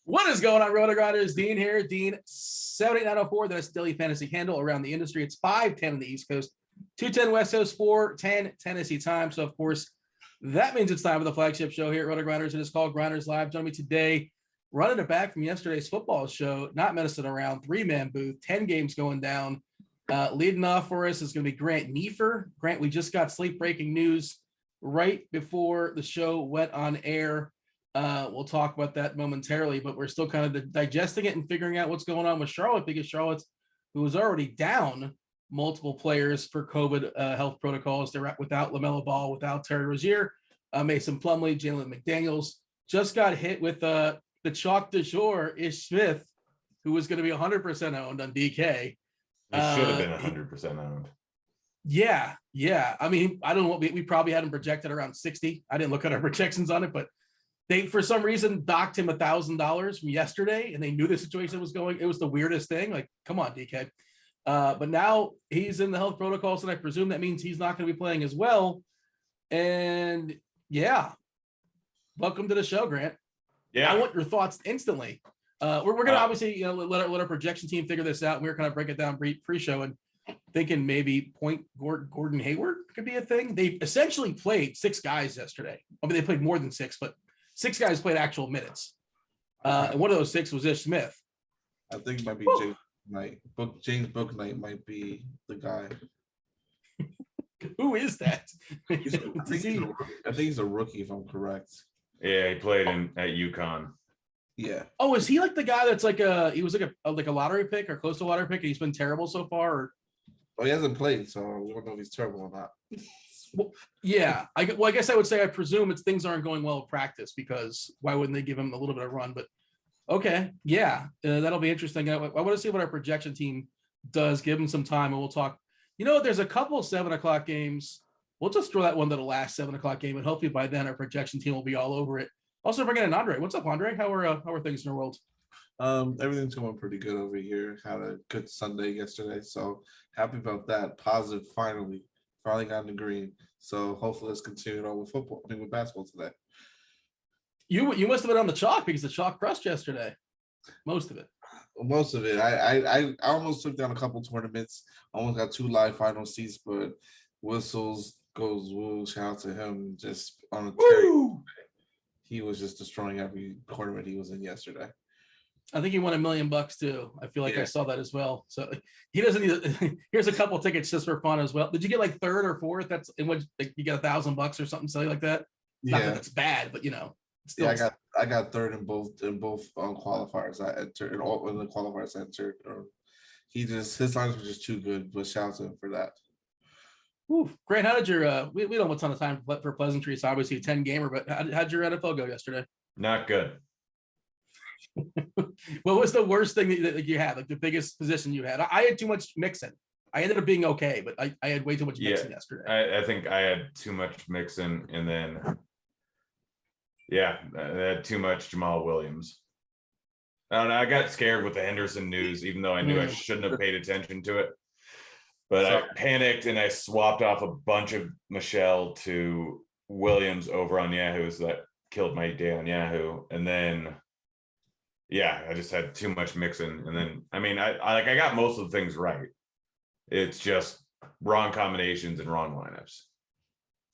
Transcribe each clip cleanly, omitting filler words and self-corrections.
What is going on, Rotogrinders? Dean here. Dean 78904. That's daily fantasy handle around the industry. It's 5:10 on the East Coast, 2:10 West Coast, 4:10 Tennessee time. So, of course, that means it's time for the flagship show here at Rotogrinders. It is called Grinderslive. Joining me today, running it back from yesterday's football show, not messing around, 3-man booth, 10 games going down. Leading off for us is going to be Grant Neefer. Grant, we just got sleep breaking news right before the show went on air. We'll talk about that momentarily, but we're still kind of digesting it and figuring out what's going on with Charlotte, because Charlotte, who was already down multiple players for COVID health protocols, they're without LaMelo Ball, without Terry Rozier, Mason Plumlee, Jalen McDaniels, just got hit with the chalk du jour, Ish Smith, who was going to be 100% owned on DK. He should have been 100% owned. Yeah. I mean, I don't know what we probably had him projected around 60. I didn't look at our projections on it, but they, for some reason, docked him $1,000 from yesterday, and they knew the situation was going. It was the weirdest thing. Like, come on, DK. But now he's in the health protocols, and I presume that means he's not going to be playing as well. And yeah, welcome to the show, Grant. Yeah, I want your thoughts instantly. We're going to obviously, let our projection team figure this out. And we're kind of break it down pre-show and thinking maybe Point Gordon Hayward could be a thing. They essentially played 6 guys yesterday. I mean, they played more than 6, but 6 guys played actual minutes. And one of those 6 was Ish Smith. I think it might be James Knight. James Bouknight might be the guy. Who is that? I think he's a rookie, if I'm correct. Yeah, he played at UConn. Yeah. Oh, is he like the guy that's like he was like a lottery pick or close to lottery pick, and he's been terrible so far? Or... Oh, he hasn't played, so we don't know if he's terrible or not. Well, yeah. I guess I would say I presume things aren't going well at practice, because why wouldn't they give him a little bit of run? But okay, yeah, that'll be interesting. I want to see what our projection team does. Give him some time, and we'll talk. You know, there's a couple 7:00 games. We'll just throw that one to the last 7:00 game, and hopefully by then our projection team will be all over it. Also, bringing in Andre. What's up, Andre? How are things in the world? Everything's going pretty good over here. Had a good Sunday yesterday, so happy about that. Positive, finally got in the green. So hopefully let's continue on with football. I mean, with basketball today. You must have been on the chalk, because the chalk crushed yesterday. Most of it. I almost took down a couple tournaments. Almost got 2 live final seats, but whistles goes woo. Shout out to him. Just on a tear. He was just destroying every tournament he was in yesterday. I think he won $1 million too. I feel like I saw that as well. So he doesn't need. Here's a couple tickets just for fun as well. Did you get like 3rd or 4th? That's in what, like, you get $1,000 or something silly like that. Not that that's bad, but still. Yeah, I got 3rd in both qualifiers. I entered in all in the qualifiers. I entered. His lines were just too good. But shout out to him for that. Ooh, Grant, how did your we don't have a ton of time for pleasantries, obviously a 10 gamer, but how'd your NFL go yesterday? Not good. What was the worst thing that you had, like the biggest position you had? I had too much mixing. I ended up being okay, but I had way too much mixing yesterday. I think I had too much mixing, and then I had too much Jamal Williams. I don't know, I got scared with the Henderson news, even though I knew I shouldn't have paid attention to it. But I panicked and I swapped off a bunch of Michelle to Williams over on Yahoo, so that killed my day on Yahoo. And then, I just had too much mixing. And then, I mean, I got most of the things right. It's just wrong combinations and wrong lineups.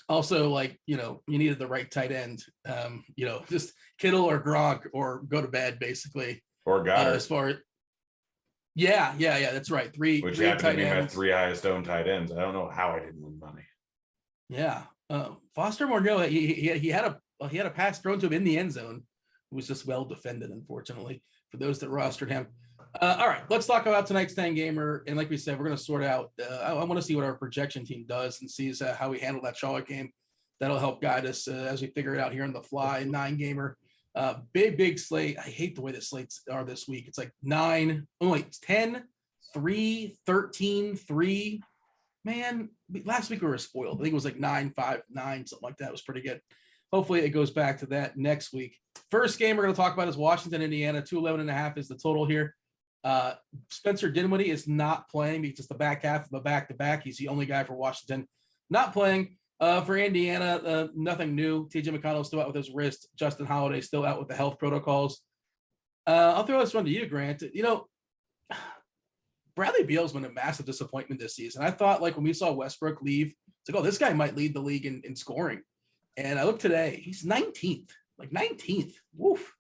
Also, you needed the right tight end. Just Kittle or Gronk or go to bed, basically. Or Goddard. As far as Yeah, that's right. Three which three happened to tight be my ends. 3 highest owned tight ends. I don't know how I didn't win money. Yeah. Foster Moreau, he had a pass thrown to him in the end zone. It was just well defended, unfortunately, for those that rostered him. All right, let's talk about tonight's 10 gamer. And like we said, we're going to sort out. I want to see what our projection team does and sees how we handle that Charlotte game. That'll help guide us as we figure it out here on the fly. 9 gamer, big slate. I hate the way the slates are this week. It's like 9, 10, 3, 13, 3. Man, last week we were spoiled. I think it was like 9, 5, 9, something like that. It was pretty good. Hopefully it goes back to that next week. First game we're going to talk about is Washington, Indiana. 211.5 is the total here. Spencer Dinwiddie is not playing. He's just the back half of a back-to-back. He's the only guy for Washington not playing. For Indiana, nothing new. TJ McConnell still out with his wrist. Justin Holiday still out with the health protocols. I'll throw this one to you, Grant. Bradley Beal's been a massive disappointment this season. I thought, like, when we saw Westbrook leave, it's like, oh, this guy might lead the league in scoring. And I look today, he's 19th, like 19th. Woof.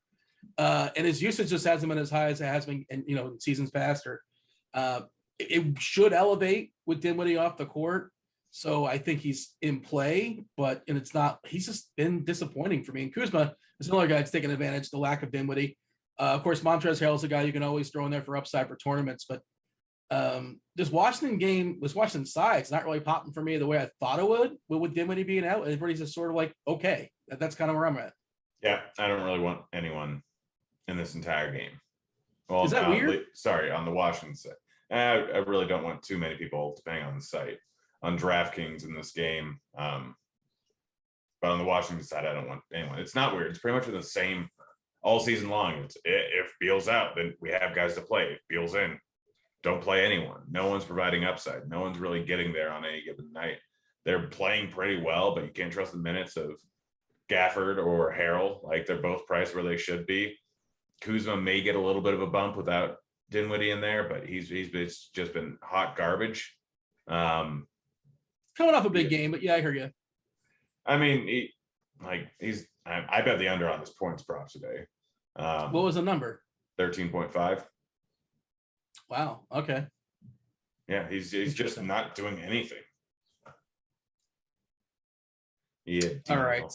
And his usage just hasn't been as high as it has been in seasons past. It should elevate with Dinwiddie off the court. So I think he's in play, and it's not. He's just been disappointing for me. And Kuzma is another guy that's taking advantage of the lack of Dinwiddie. Of course, Montrezl Harrell's a guy you can always throw in there for upside for tournaments. But this Washington side, it's not really popping for me the way I thought it would with Dinwiddie being out. Everybody's just sort of like, okay, that's kind of where I'm at. Yeah, I don't really want anyone in this entire game. Well, is that weird? Sorry, on the Washington side. I really don't want too many people depending on the site. On DraftKings in this game. But on the Washington side, I don't want anyone. It's not weird. It's pretty much the same all season long. It's if Beal's out, then we have guys to play. If Beal's in, don't play anyone. No one's providing upside. No one's really getting there on any given night. They're playing pretty well, but you can't trust the minutes of Gafford or Harrell. Like, they're both priced where they should be. Kuzma may get a little bit of a bump without Dinwiddie in there, but he's just been hot garbage. Coming off a big game, but yeah, I hear you. I mean, I bet the under on his points props today. What was the number? 13.5. Wow. Okay. Yeah, he's just not doing anything. Yeah. All right.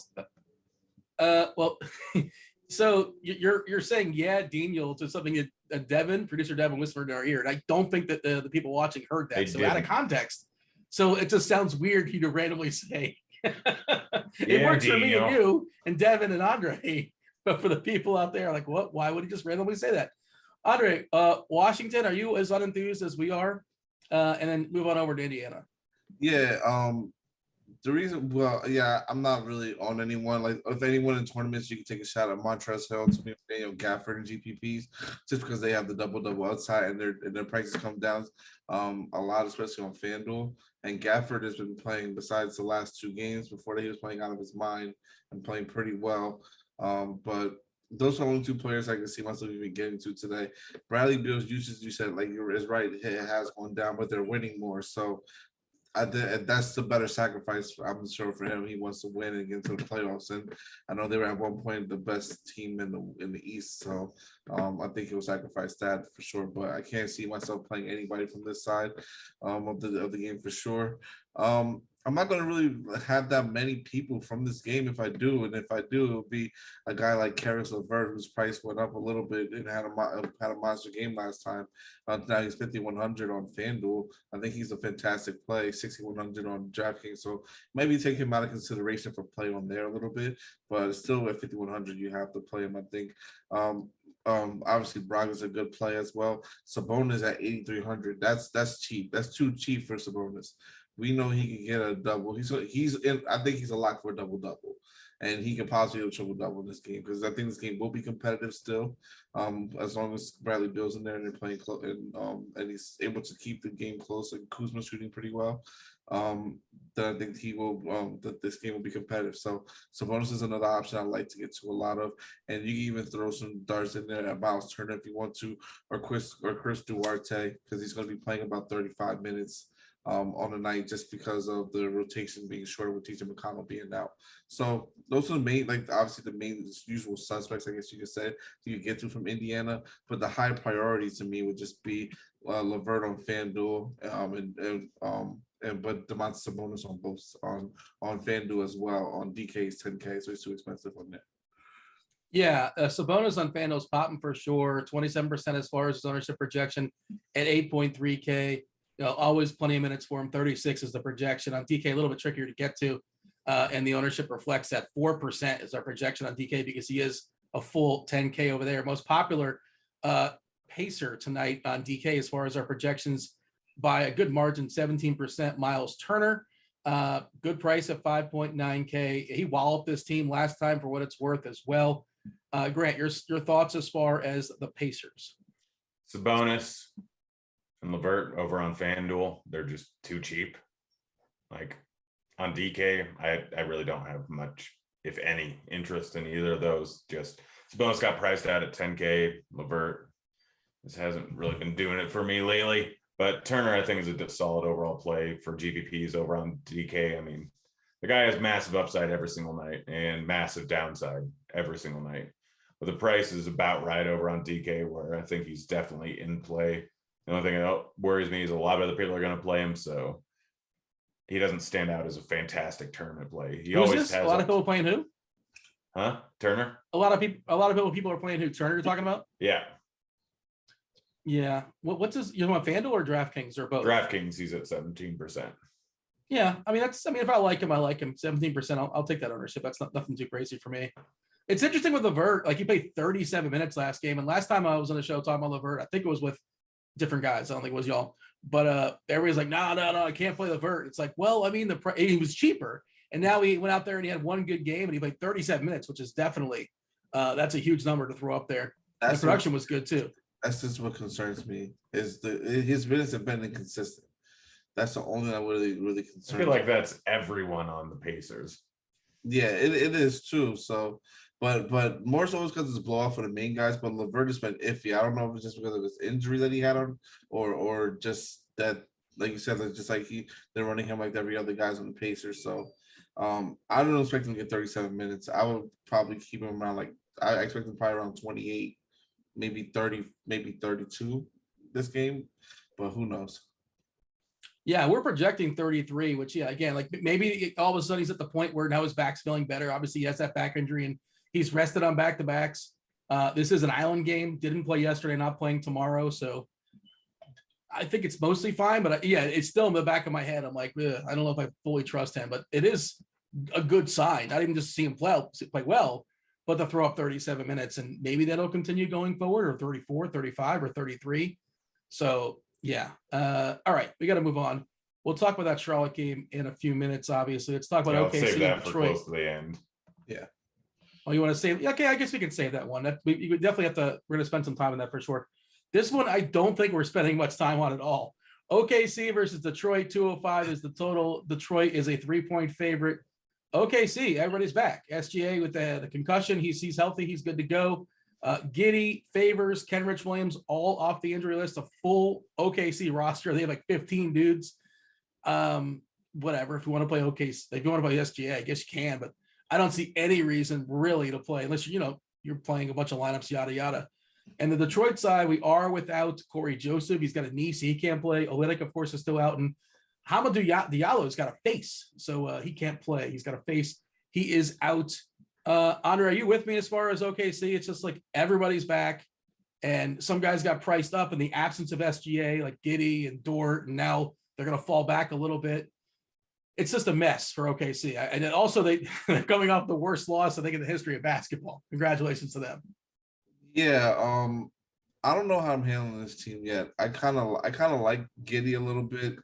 Well, so you're saying, yeah, Dean, you'll do something that producer Devin whispered in our ear, and I don't think that the people watching heard that. So out of context. So it just sounds weird for you to randomly say. It works for me and you and Devin and Andre, but for the people out there, like, what? Why would he just randomly say that? Andre, Washington, are you as unenthused as we are? And then move on over to Indiana. Yeah. The reason, I'm not really on anyone. Like, if anyone in tournaments, you can take a shot at Montrezl Harrell, Daniel Gafford, and GPPs, just because they have the double outside and their prices come down a lot, especially on FanDuel. And Gafford has been playing, besides the last 2 games before that, he was playing out of his mind and playing pretty well. But those are only 2 players I can see myself even getting to today. Bradley Beal's usage, you said, like, is right, it has gone down, but they're winning more. So that's the better sacrifice, I'm sure, for him. He wants to win and get into the playoffs, and I know they were at one point the best team in the East, so I think he'll sacrifice that for sure. But I can't see myself playing anybody from this side of the game for sure. I'm not going to really have that many people from this game if I do. And if I do, it'll be a guy like Karis LeVert, whose price went up a little bit and had a monster game last time. Now he's 5,100 on FanDuel. I think he's a fantastic play, 6,100 on DraftKings. So maybe take him out of consideration for play on there a little bit. But still at 5,100, you have to play him, I think. Obviously Brogdon's a good play as well. Sabonis at 8,300. That's cheap. That's too cheap for Sabonis. We know he can get a double. He's in. I think he's a lock for a double, and he can possibly have a triple double in this game, because I think this game will be competitive still, as long as Bradley Beal's in there and they're playing close, and he's able to keep the game close, and Kuzma shooting pretty well. Then I think he will. That this game will be competitive. So Sabonis is another option I like to get to a lot of, and you can even throw some darts in there at Miles Turner if you want to, or Chris Duarte, because he's going to be playing about 35 minutes. on the night just because of the rotation being short with TJ McConnell being out. So those are the main, like obviously the main usual suspects, I guess you could say, you could get to from Indiana. But the high priority to me would just be LeVert on FanDuel, but Domantas Sabonis on both on FanDuel as well. On DK is 10K, so it's too expensive on that. Yeah, Sabonis on FanDuel's popping for sure. 27% as far as his ownership projection at 8.3K. Always plenty of minutes for him. 36 is the projection on DK. A little bit trickier to get to, and the ownership reflects that 4% is our projection on DK because he is a full 10K over there. Most popular pacer tonight on DK as far as our projections by a good margin, 17%. Miles Turner, good price at 5.9K. He walloped this team last time for what it's worth as well. Grant, your thoughts as far as the Pacers? Sabonis and LeVert over on FanDuel, they're just too cheap. Like on DK, I really don't have much, if any, interest in either of those. Just Sabonis got priced out at 10K. LeVert this hasn't really been doing it for me lately. But Turner, I think, is a solid overall play for GPPs over on DK. I mean, the guy has massive upside every single night and massive downside every single night. But the price is about right over on DK, where I think he's definitely in play. The only thing that worries me is a lot of other people are going to play him, so he doesn't stand out as a fantastic tournament play. He always has a lot of people playing who? Huh? Turner? A lot of people are playing who? Turner, you're talking about? Yeah. Yeah. What's his? You want FanDuel or DraftKings or both? DraftKings, he's at 17%. Yeah, I mean if I like him, I like him. 17%. I'll take that ownership. That's nothing too crazy for me. It's interesting with LeVert. Like he played 37 minutes last game, and last time I was on the show talking about LeVert, I think it was with different guys. I don't think it was y'all, but everybody's like, no, I can't play LeVert. It's like, well, I mean, he was cheaper, and now he went out there and he had one good game, and he played 37 minutes, which is definitely that's a huge number to throw up there. The production was good too. That's just what concerns me is his minutes have been inconsistent. That's the only thing that really concerns me. I feel like that's everyone on the Pacers. Yeah, it is too. So, but more so it's because it's blow off for the main guys. But LeVert has been iffy. I don't know if it's just because of his injury that he had on, or just that, like you said, that just like they're running him like every other guys on the Pacers. So, I don't expect him to get 37 minutes. I would probably keep him around I expect him probably around 28, maybe 30, maybe 32 this game, but who knows? Yeah, we're projecting 33, which, yeah, again, like maybe all of a sudden he's at the point where now his back's feeling better. Obviously, he has that back injury and he's rested on back-to-backs. This is an island game. Didn't play yesterday, not playing tomorrow. So I think it's mostly fine. But yeah, it's still in the back of my head. I'm like, I don't know if I fully trust him, but it is a good sign. Not even just to see him play well, but to throw up 37 minutes. And maybe that'll continue going forward, or 34, 35, or 33. So yeah. All right. We got to move on. We'll talk about that Charlotte game in a few minutes, obviously. Let's talk about OKC save that and for Detroit. close to the end. Yeah. Oh, you want to save? Okay, I guess we can save that one. We would definitely have to. We're going to spend some time on that for sure. This one, I don't think we're spending much time on at all. OKC versus Detroit, 205 is the total. Detroit is a 3-point favorite. OKC, everybody's back. SGA with the concussion. He's healthy. He's good to go. Giddey, Favors, Kenrich Williams, all off the injury list. A full OKC roster. They have like 15 dudes. Whatever. If you want to play OKC, if you want to play SGA, I guess you can. But I don't see any reason really to play unless you're playing a bunch of lineups, yada yada. And the Detroit side, we are without Corey Joseph. He's got a knee, so he can't play. Olynyk, of course, is still out, and Hamidou Diallo's got a face, so he can't play. He's got a face. He is out. Andre, are you with me as far as OKC? It's just like everybody's back, and some guys got priced up in the absence of SGA, like Giddey and Dort, and now they're going to fall back a little bit. It's just a mess for OKC. And then also they're coming off the worst loss, I think, in the history of basketball. Congratulations to them. Yeah, I don't know how I'm handling this team yet. I kind of like Giddey a little bit.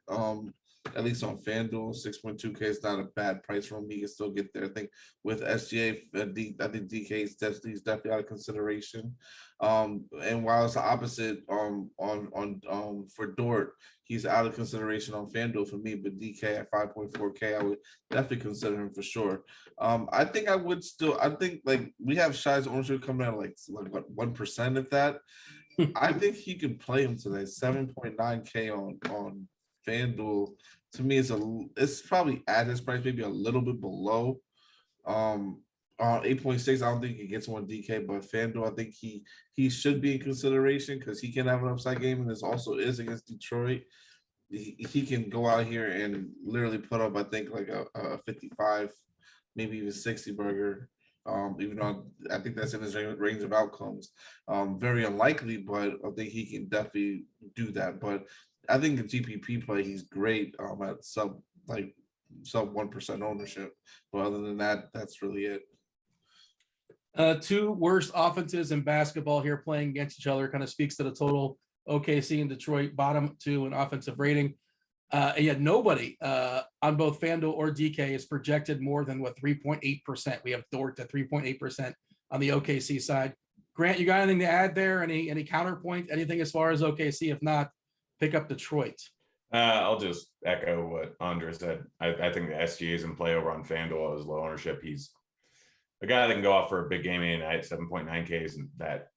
At least on FanDuel, 6.2K is not a bad price for him. He can still get there. I think with SGA, I think DK is definitely out of consideration. And while it's the opposite for Dort, he's out of consideration on FanDuel for me. But DK at 5.4K, I would definitely consider him for sure. I think I would still. I think like we have Shai's ownership coming out of like what 1% of that. I think he could play him today. 7.9K on FanDuel, to me, it's probably at this price, maybe a little bit below. 8.6. I don't think he gets one DK, but FanDuel, I think he should be in consideration because he can have an upside game, and this also is against Detroit. He can go out here and literally put up, I think, like a 55, maybe even 60 burger. Even though I think that's in his range of outcomes. Very unlikely, but I think he can definitely do that. But I think the GPP play, he's great at sub 1% ownership. But other than that, that's really it. Two worst offenses in basketball here playing against each other kind of speaks to the total. OKC and Detroit bottom two in offensive rating. And yet nobody on both FanDuel or DK is projected more than 3.8%. We have Dort at 3.8% on the OKC side. Grant, you got anything to add there? Any counterpoint? Anything as far as OKC? If not, pick up Detroit. I'll just echo what Andre said. I think the SGA is in play over on FanDuel as low ownership. He's a guy that can go off for a big game any night, 7.9K isn't that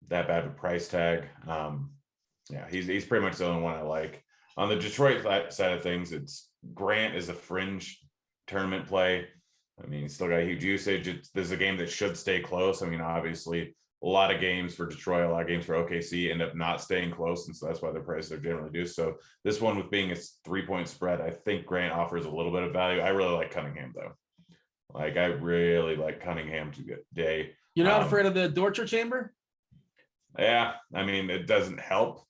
bad of a price tag. Yeah, he's pretty much the only one I like. On the Detroit side of things, it's Grant is a fringe tournament play. I mean, he's still got huge usage. This is a game that should stay close. I mean, obviously, a lot of games for Detroit, a lot of games for OKC end up not staying close, and so that's why their prices are generally do. So this one, with being a 3-point spread, I think Grant offers a little bit of value. I really like Cunningham, though. Like, I really like Cunningham today. You're not afraid of the torture chamber? Yeah, I mean, it doesn't help,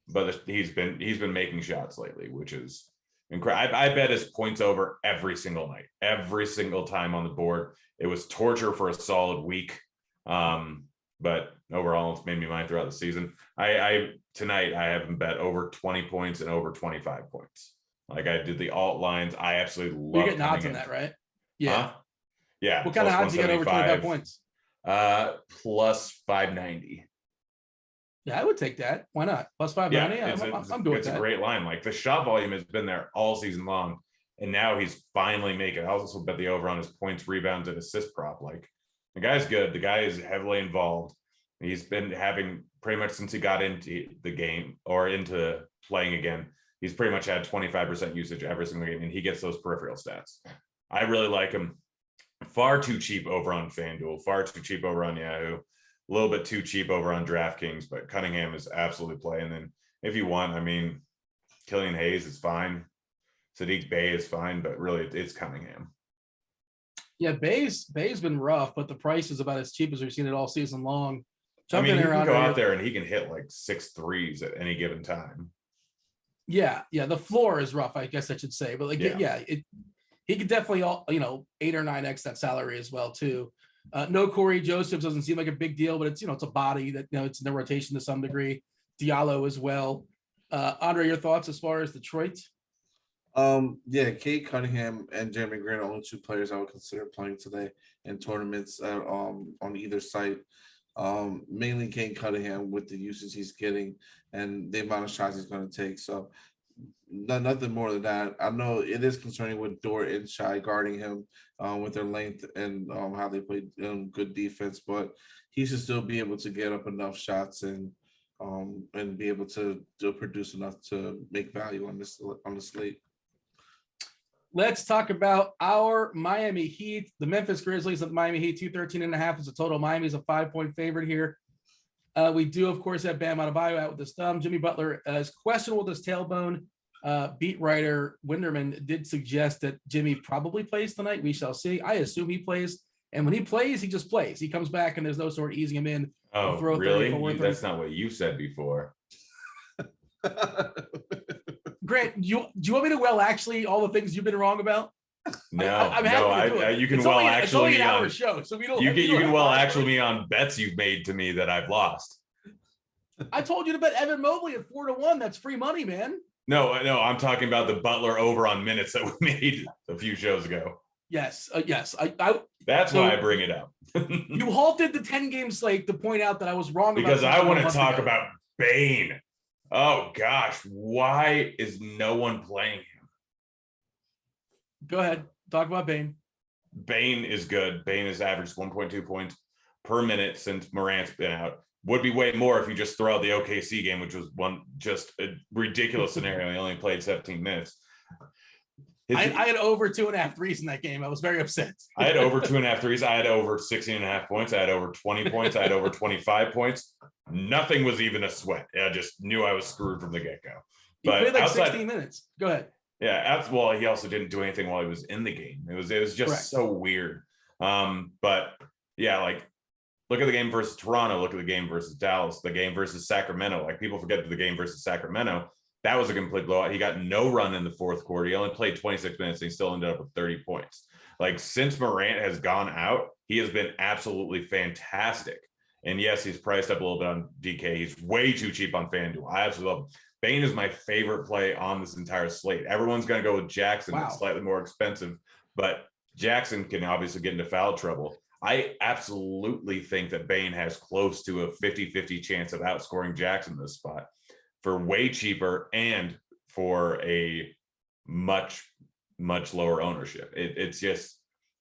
but he's been making shots lately, which is incredible. I bet his points over every single night, every single time on the board. It was torture for a solid week, but overall, it's made me mine throughout the season. Tonight I have him bet over 20 points and over 25 points. Like, I did the alt lines. I absolutely love. You get odds on that, right? Yeah. Huh? Yeah. What kind of odds you get over 25 points? Plus 590. Yeah, I would take that. Why not? Plus 590. Yeah, I'm good with it's that. a great line. Like, the shot volume has been there all season long, and now he's finally making. I also bet the over on his points, rebounds, and assist prop. Like, the guy's good. The guy is heavily involved. He's been having pretty much since he got into the game or into playing again. He's pretty much had 25% usage every single game, and he gets those peripheral stats. I really like him. Far too cheap over on FanDuel. Far too cheap over on Yahoo. A little bit too cheap over on DraftKings, but Cunningham is absolutely play. And then if you want, I mean, Killian Hayes is fine. Sadiq Bey is fine, but really it's Cunningham. Yeah, Bay's been rough, but the price is about as cheap as we've seen it all season long. I mean, he can go out there and he can hit like 6 threes at any given time. Yeah, the floor is rough, I guess I should say, but he could definitely 8 or 9x that salary as well too. No Corey Joseph doesn't seem like a big deal, but it's it's a body that it's in the rotation to some degree. Diallo as well. Andre, your thoughts as far as Detroit? Kate Cunningham and Jeremy Grant are only two players I would consider playing today in tournaments on either site. Mainly Kate Cunningham with the usage he's getting and the amount of shots he's going to take. So nothing more than that. I know it is concerning with Dort and Shai guarding him with their length and how they play good defense, but he should still be able to get up enough shots and be able to produce enough to make value on the slate. Let's talk about our Miami Heat. The Memphis Grizzlies of the Miami Heat, 213.5 is a total. Miami's a 5-point favorite here. We do, of course, have Bam Adebayo out with his thumb. Jimmy Butler is questionable with his tailbone. Beat writer Winderman did suggest that Jimmy probably plays tonight. We shall see. I assume he plays. And when he plays, he just plays. He comes back and there's no sort of easing him in. Oh, really? That's not what you said before. Grant, do you want me to actually all the things you've been wrong about? No, you can actually me on show, so we don't. You can actually me on bets you've made to me that I've lost. I told you to bet Evan Mobley at 4-1. That's free money, man. No, I'm talking about the Butler over on minutes that we made a few shows ago. Yes. That's why I bring it up. You halted the 10-game slate to point out that I was wrong because I want to talk about Bane. Oh gosh, why is no one playing him? Go ahead, talk about Bane. Bane is good. Bane has averaged 1.2 points per minute since Morant's been out. would be way more if you just throw out the OKC game, which was just a ridiculous scenario. He only played 17 minutes. I had over 2.5 threes in that game. I was very upset. I had over 2.5 threes. I had over 16.5 points. I had over 20 points. I had over 25 points. Nothing was even a sweat. I just knew I was screwed from the get-go. He But played like outside, 16 minutes. Go ahead. Yeah, well, he also didn't do anything while he was in the game. It was just Correct. so weird. But yeah, like look at the game versus Toronto, look at the game versus Dallas, the game versus Sacramento. Like people forget the game versus Sacramento. That was a complete blowout. He got no run in the fourth quarter. He only played 26 minutes and he still ended up with 30 points. Like since Morant has gone out, he has been absolutely fantastic. And yes, he's priced up a little bit on DK. He's way too cheap on FanDuel. I absolutely love him. Bane is my favorite play on this entire slate. Everyone's going to go with Jackson. Wow. It's slightly more expensive, but Jackson can obviously get into foul trouble. I absolutely think that Bane has close to a 50-50 chance of outscoring Jackson in this spot for way cheaper and for a much, much lower ownership. It's just,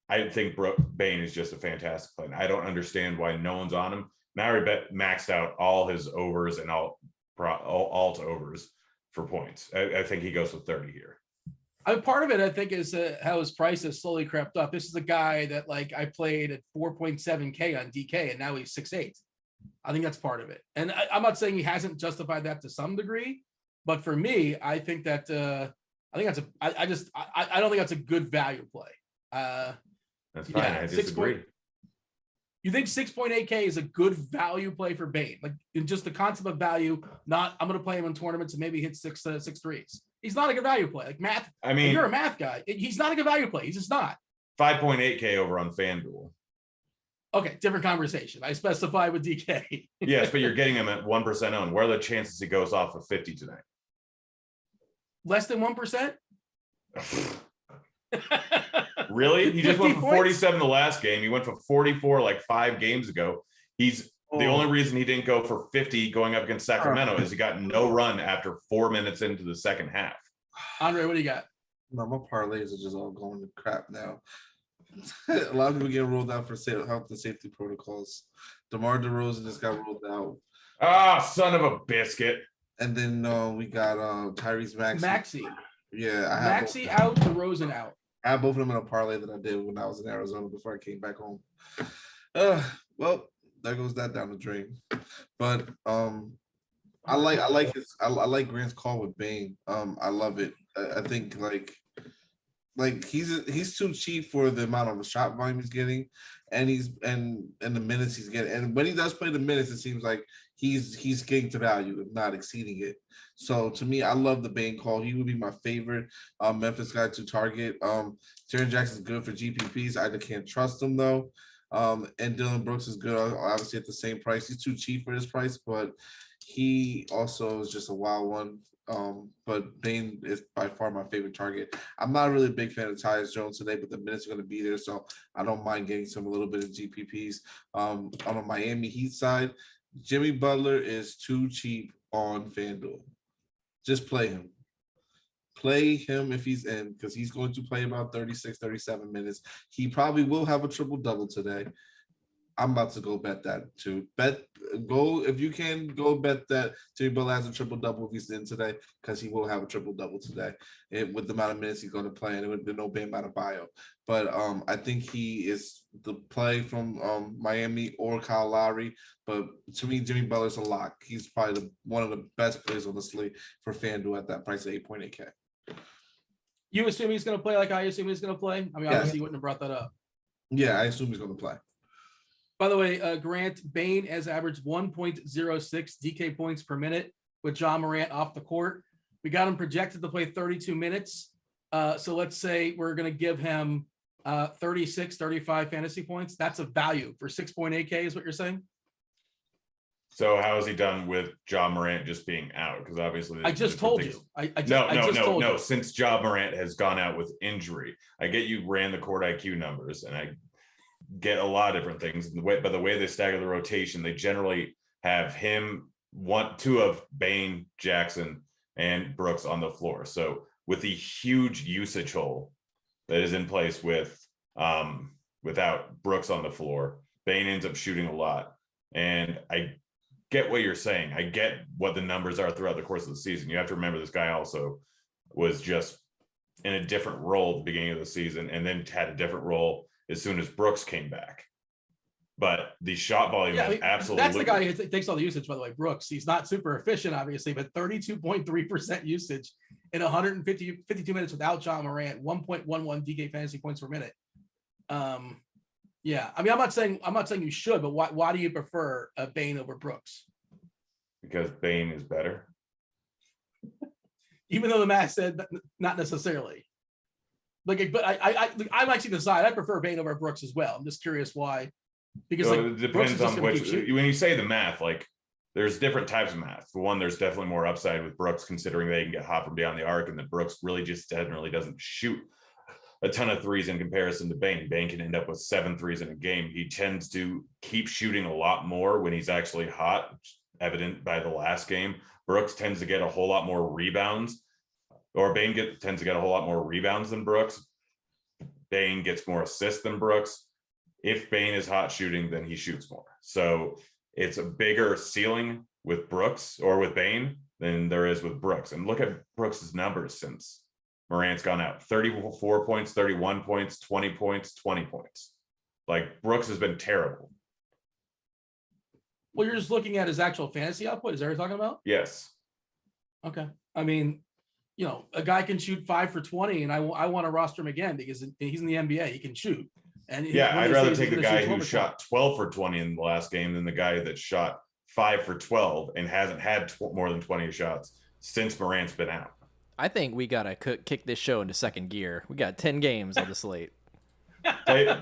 I think Bane is just a fantastic play. I don't understand why no one's on him. Now bet maxed out all his overs and all alt overs for points. I think he goes with 30 here. Part of it, I think, is how his price has slowly crept up. This is a guy that like I played at 4.7K on DK, and now he's 6'8". I think that's part of it. And I'm not saying he hasn't justified that to some degree, but for me, I think that I think that's I don't think that's a good value play. That's fine. Yeah, I disagree. You think 6.8K is a good value play for Bane? Like in just the concept of value, not I'm going to play him in tournaments and maybe hit six threes. He's not a good value play. Like math. I mean, if you're a math guy, he's not a good value play. He's just not. 5.8K over on FanDuel. Okay, different conversation. I specify with DK. Yes, but you're getting him at 1% owned. What are the chances he goes off of 50 tonight? Less than 1%? Really? He just went for points? 47 the last game. He went for 44 like 5 games ago. He's the only reason he didn't go for 50 going up against Sacramento is he got no run after 4 minutes into the second half. Andre, what do you got? No, my parlays are just all going to crap now. A lot of people get rolled out for health and safety protocols. DeMar DeRozan just got rolled out. Ah, son of a biscuit. And then we got Tyrese Maxey. Yeah, I have Maxey out, DeRozan out. I have both of them in a parlay that I did when I was in Arizona before I came back home. Well, there goes that down the drain. But I like Grant's call with Bane. I love it. I think like he's too cheap for the amount of shot volume he's getting, and the minutes he's getting. And when he does play the minutes, it seems like he's getting to value and not exceeding it. So to me, I love the Bane call. He would be my favorite Memphis guy to target. Jaren Jackson's good for GPPs. I can't trust him though. And Dylan Brooks is good, obviously at the same price. He's too cheap for this price, but he also is just a wild one. But Bane is by far my favorite target. I'm not really a big fan of Tyus Jones today, but the minutes are going to be there, so I don't mind getting some a little bit of GPPs. On the Miami Heat side, Jimmy Butler is too cheap on FanDuel. Just play him. Play him if he's in, because he's going to play about 36, 37 minutes. He probably will have a triple-double today. I'm about to go bet that too. If you can go bet that Jimmy Butler has a triple-double if he's in today, because he will have a triple-double today with the amount of minutes he's going to play, and it would be no Bam Adebayo. But I think he is the play from Miami or Kyle Lowry. But to me, Jimmy Butler's a lock. He's probably one of the best players on the slate for FanDuel at that price of 8.8K. You assume he's going to play like I assume he's going to play? I mean, obviously you wouldn't have brought that up. Yeah, I assume he's going to play. By the way, Grant, Bane has averaged 1.06 DK points per minute with John Morant off the court. We got him projected to play 32 minutes. So let's say we're going to give him 36, 35 fantasy points. That's a value for 6.8K is what you're saying? So how is he done with John Morant just being out? Because obviously I just told you. No. Since John Morant has gone out with injury, I get you ran the court IQ numbers, and I get a lot of different things. By the way they stagger the rotation, they generally have him, two of Bane, Jackson, and Brooks on the floor. So with the huge usage hole that is in place without Brooks on the floor, Bane ends up shooting a lot. And I get what you're saying. I get what the numbers are throughout the course of the season. You have to remember this guy also was just in a different role at the beginning of the season and then had a different role as soon as Brooks came back. But the shot volume is absolutely. That's the guy who takes all the usage, by the way, Brooks. He's not super efficient, obviously, but 32.3% usage in 52 minutes without John Morant, 1.11 DK fantasy points per minute. Yeah, I mean, I'm not saying you should, but why do you prefer Bane over Brooks? Because Bane is better. Even though the math said not necessarily. Like, but I'm actually the side. I prefer Bane over Brooks as well. I'm just curious why. Because So it depends on which. When you say the math, like there's different types of math. For one, there's definitely more upside with Brooks, considering they can get hot from beyond the arc, and that Brooks really just generally doesn't shoot a ton of threes in comparison to Bane. Bane can end up with 7 threes in a game. He tends to keep shooting a lot more when he's actually hot, evident by the last game. Brooks tends to get a whole lot more rebounds, or Bane tends to get a whole lot more rebounds than Brooks. Bane gets more assists than Brooks. If Bane is hot shooting, then he shoots more. So it's a bigger ceiling with Brooks or with Bane than there is with Brooks. And look at Brooks's numbers since Morant's gone out: 34 points, 31 points, 20 points, 20 points. Like Brooks has been terrible. Well, you're just looking at his actual fantasy output. Is that what you're talking about? Yes. Okay. I mean, you know, a guy can shoot 5 for 20, and I want to roster him again because he's in the NBA. He can shoot. And yeah, I'd rather take the guy who shot 12 for 20 in the last game than the guy that shot 5 for 12 and hasn't had more than 20 shots since Morant's been out. I think we got to kick this show into second gear. We got 10 games on the slate.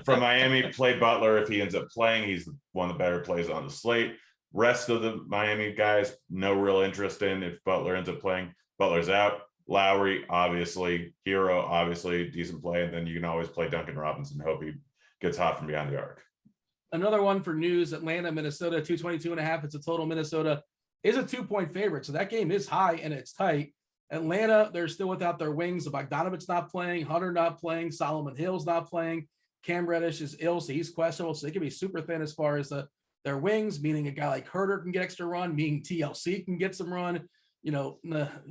From Miami, play Butler. If he ends up playing, he's one of the better plays on the slate. Rest of the Miami guys, no real interest in. If Butler ends up playing, Butler's out. Lowry, obviously. Hero, obviously, decent play. And then you can always play Duncan Robinson. Hope he gets hot from beyond the arc. Another one for news: Atlanta, Minnesota, 222.5. It's a total. Minnesota is a 2-point favorite. So that game is high and it's tight. Atlanta, they're still without their wings. Bogdanovic's not playing, Hunter not playing, Solomon Hill's not playing, Cam Reddish is ill, so he's questionable. So they can be super thin as far as their wings, meaning a guy like Herter can get extra run, meaning TLC can get some run. You know,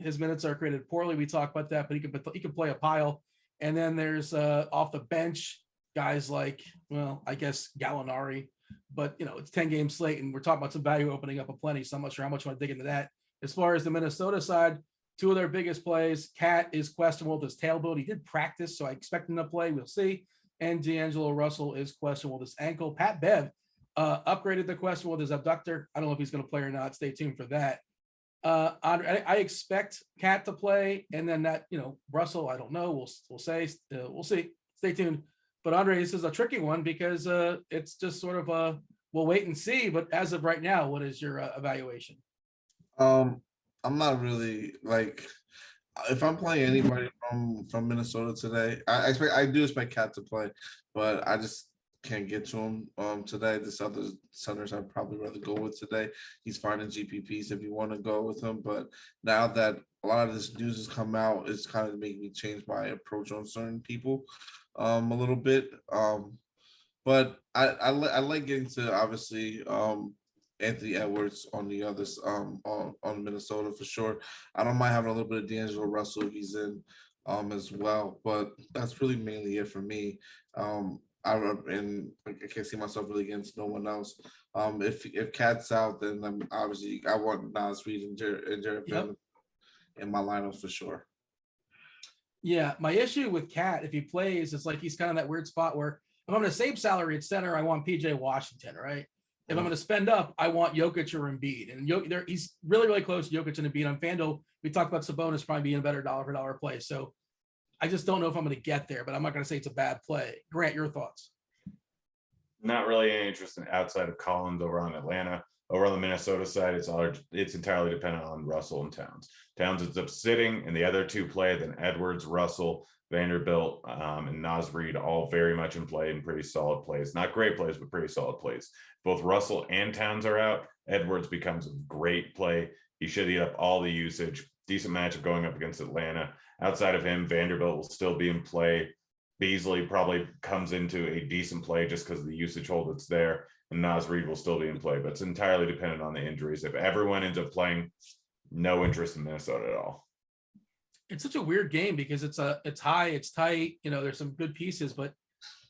his minutes are created poorly. We talk about that, but he can play a pile. And then there's off the bench guys like, well, I guess Gallinari, but you know, it's 10-game slate, and we're talking about some value opening up aplenty. So I'm not sure how much you want to dig into that. As far as the Minnesota side, 2 of their biggest plays, Cat is questionable with his tailbone. He did practice, so I expect him to play. We'll see. And D'Angelo Russell is questionable with his ankle. Pat Bev upgraded the questionable with his abductor. I don't know if he's going to play or not. Stay tuned for that. I expect Cat to play, and then that, you know, Russell, I don't know. We'll say we'll see. Stay tuned. But Andre, this is a tricky one because it's just sort of we'll wait and see. But as of right now, what is your evaluation? I'm not really like, if I'm playing anybody from Minnesota today, I do expect Cat to play, but I just can't get to him today. This other centers I'd probably rather go with today. He's fine in GPPs if you want to go with him, but now that a lot of this news has come out, it's kind of making me change my approach on certain people a little bit. But I like getting to obviously Anthony Edwards on the others on Minnesota for sure. I don't mind having a little bit of D'Angelo Russell if he's in as well, but that's really mainly it for me. I can't see myself really against no one else. If Cat's out, then obviously I want Nas Reed and Jared Bennett in my lineups for sure. Yeah, my issue with Cat, if he plays, it's like he's kind of that weird spot where if I'm going to save salary at center, I want PJ Washington, right? If I'm going to spend up, I want Jokic or Embiid. And he's really, really close to Jokic and Embiid. On FanDuel, we talked about Sabonis probably being a better dollar-for-dollar play. So I just don't know if I'm going to get there, but I'm not going to say it's a bad play. Grant, your thoughts? Not really any interest in outside of Collins over on Atlanta. Over on the Minnesota side, it's entirely dependent on Russell and Towns. Towns ends up sitting, and the other 2 play, then Edwards, Russell, Vanderbilt, and Nas Reed, all very much in play and pretty solid plays. Not great plays, but pretty solid plays. Both Russell and Towns are out. Edwards becomes a great play. He should eat up all the usage. Decent matchup going up against Atlanta. Outside of him, Vanderbilt will still be in play. Beasley probably comes into a decent play just because of the usage hold that's there. and Nas Reed will still be in play, but it's entirely dependent on the injuries. If everyone ends up playing, no interest in Minnesota at all. It's such a weird game because it's high, it's tight. There's some good pieces, but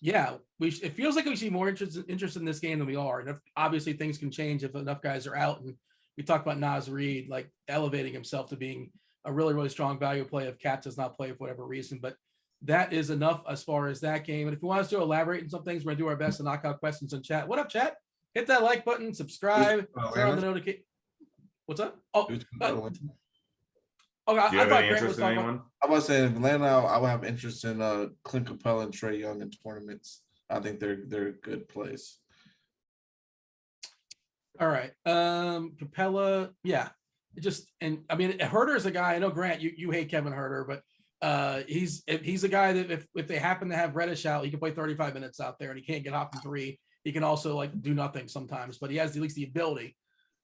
yeah, it feels like we see more interest in this game than we are. And obviously things can change if enough guys are out. And we talked about Nas Reed, like elevating himself to being a really, really strong value play if Cat does not play for whatever reason. But that is enough as far as that game. And if you want us to elaborate on some things, we're gonna do our best to knock out questions in chat. What up, chat? Hit that like button, subscribe, turn on the notification. What's up? Oh, okay. Do you I have thought any Grant was interest in talking anyone? I was saying Atlanta, I would have interest in Clint Capella and Trae Young in tournaments. I think they're a good place. All right. Capella, yeah. Herter is a guy. I know Grant, you hate Kevin Herter, but he's a guy that if they happen to have Reddish out, he can play 35 minutes out there and he can't get hot from three. He can also like do nothing sometimes, but he has at least the ability.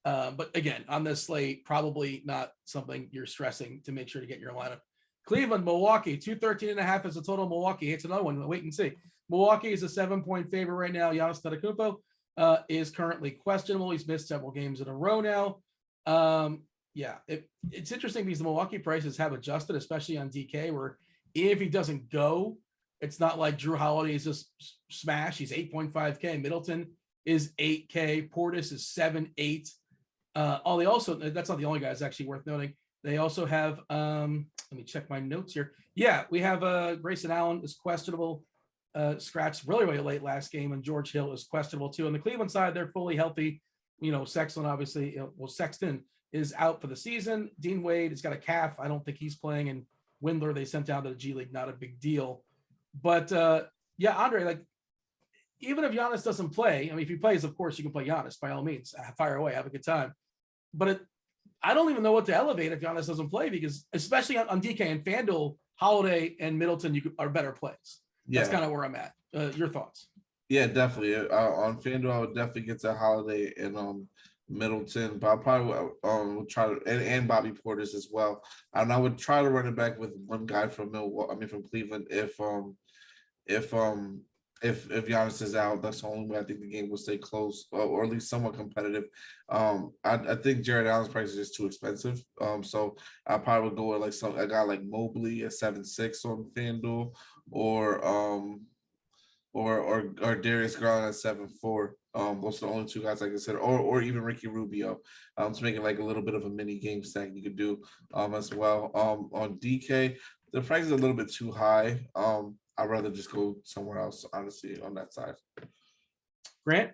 But again, on this slate, probably not something you're stressing to make sure to get your lineup. Cleveland, Milwaukee, 213.5 is the total. Milwaukee hits another one. Wait and see. Milwaukee is a 7-point favorite right now. Giannis Antetokounmpo is currently questionable. He's missed several games in a row now. It's interesting because the Milwaukee prices have adjusted, especially on DK, where even if he doesn't go, it's not like Drew Holiday is just smash. He's 8.5K. Middleton is 8K. Portis is 7-8. That's not the only guys actually worth noting. They also have, let me check my notes here. Yeah, we have Grayson Allen is questionable, scratched really, really late last game, and George Hill is questionable too. On the Cleveland side, they're fully healthy. Sexton obviously, Sexton is out for the season. Dean Wade has got a calf. I don't think he's playing, and Windler they sent down to the G League, not a big deal. But Andre, like even if Giannis doesn't play, if he plays, of course you can play Giannis by all means, fire away, have a good time. But I don't even know what to elevate if Giannis doesn't play, because especially on DK and FanDuel, Holiday and Middleton are better plays. That's kind of where I'm at. Your thoughts? Yeah, definitely. On FanDuel, I would definitely get to Holiday and Middleton, but I probably would try to and Bobby Portis as well. And I would try to run it back with one guy from from Cleveland if Giannis is out. That's the only way I think the game will stay close or at least somewhat competitive. I think Jared Allen's price is just too expensive. So I probably would go with a guy like Mobley at 7.6 on FanDuel or Darius Garland at 7.4. Those are the only two guys I consider, or even Ricky Rubio. To make it like a little bit of a mini game stack you could do as well. On DK, the price is a little bit too high. I'd rather just go somewhere else, honestly, on that side. Grant?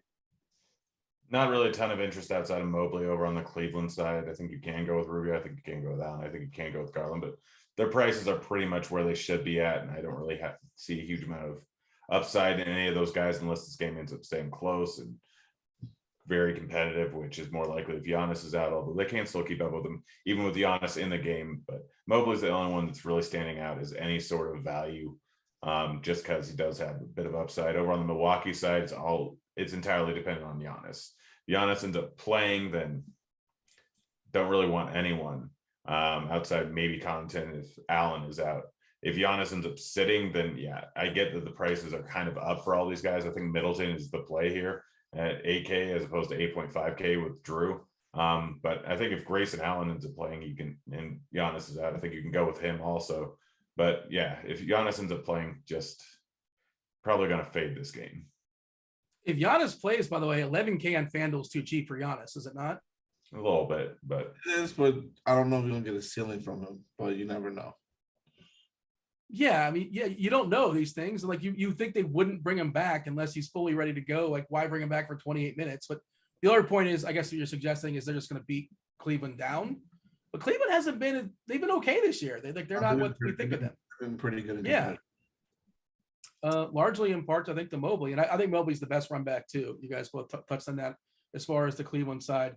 Not really a ton of interest outside of Mobley over on the Cleveland side. I think you can go with Rubio. I think you can go with Allen. I think you can go with Garland, but their prices are pretty much where they should be at, and I don't really have to see a huge amount of upside in any of those guys unless this game ends up staying close and very competitive, which is more likely if Giannis is out, although they can still keep up with them, even with Giannis in the game. But Mobley's the only one that's really standing out as any sort of value. Just because he does have a bit of upside. Over on the Milwaukee side, it's entirely dependent on Giannis. If Giannis ends up playing, then don't really want anyone outside maybe Connaughton if Allen is out. If Giannis ends up sitting, then yeah, I get that the prices are kind of up for all these guys. I think Middleton is the play here at 8K as opposed to 8.5K with Drew. But I think if Grayson Allen ends up playing, and Giannis is out, I think you can go with him also. But yeah, if Giannis ends up playing, just probably going to fade this game. If Giannis plays, by the way, 11K on FanDuel is too cheap for Giannis, is it not? A little bit, but it is. But I don't know if you're going to get a ceiling from him, but you never know. Yeah, you don't know these things. Like you think they wouldn't bring him back unless he's fully ready to go. Like, why bring him back for 28 minutes? But the other point is, I guess what you're suggesting is they're just going to beat Cleveland down. But Cleveland hasn't been, they've been okay this year. They're not what we think of them. Been pretty good. Yeah. Largely in part, I think, to Mobley. And I think Mobley's the best run back too. You guys both touched on that as far as the Cleveland side.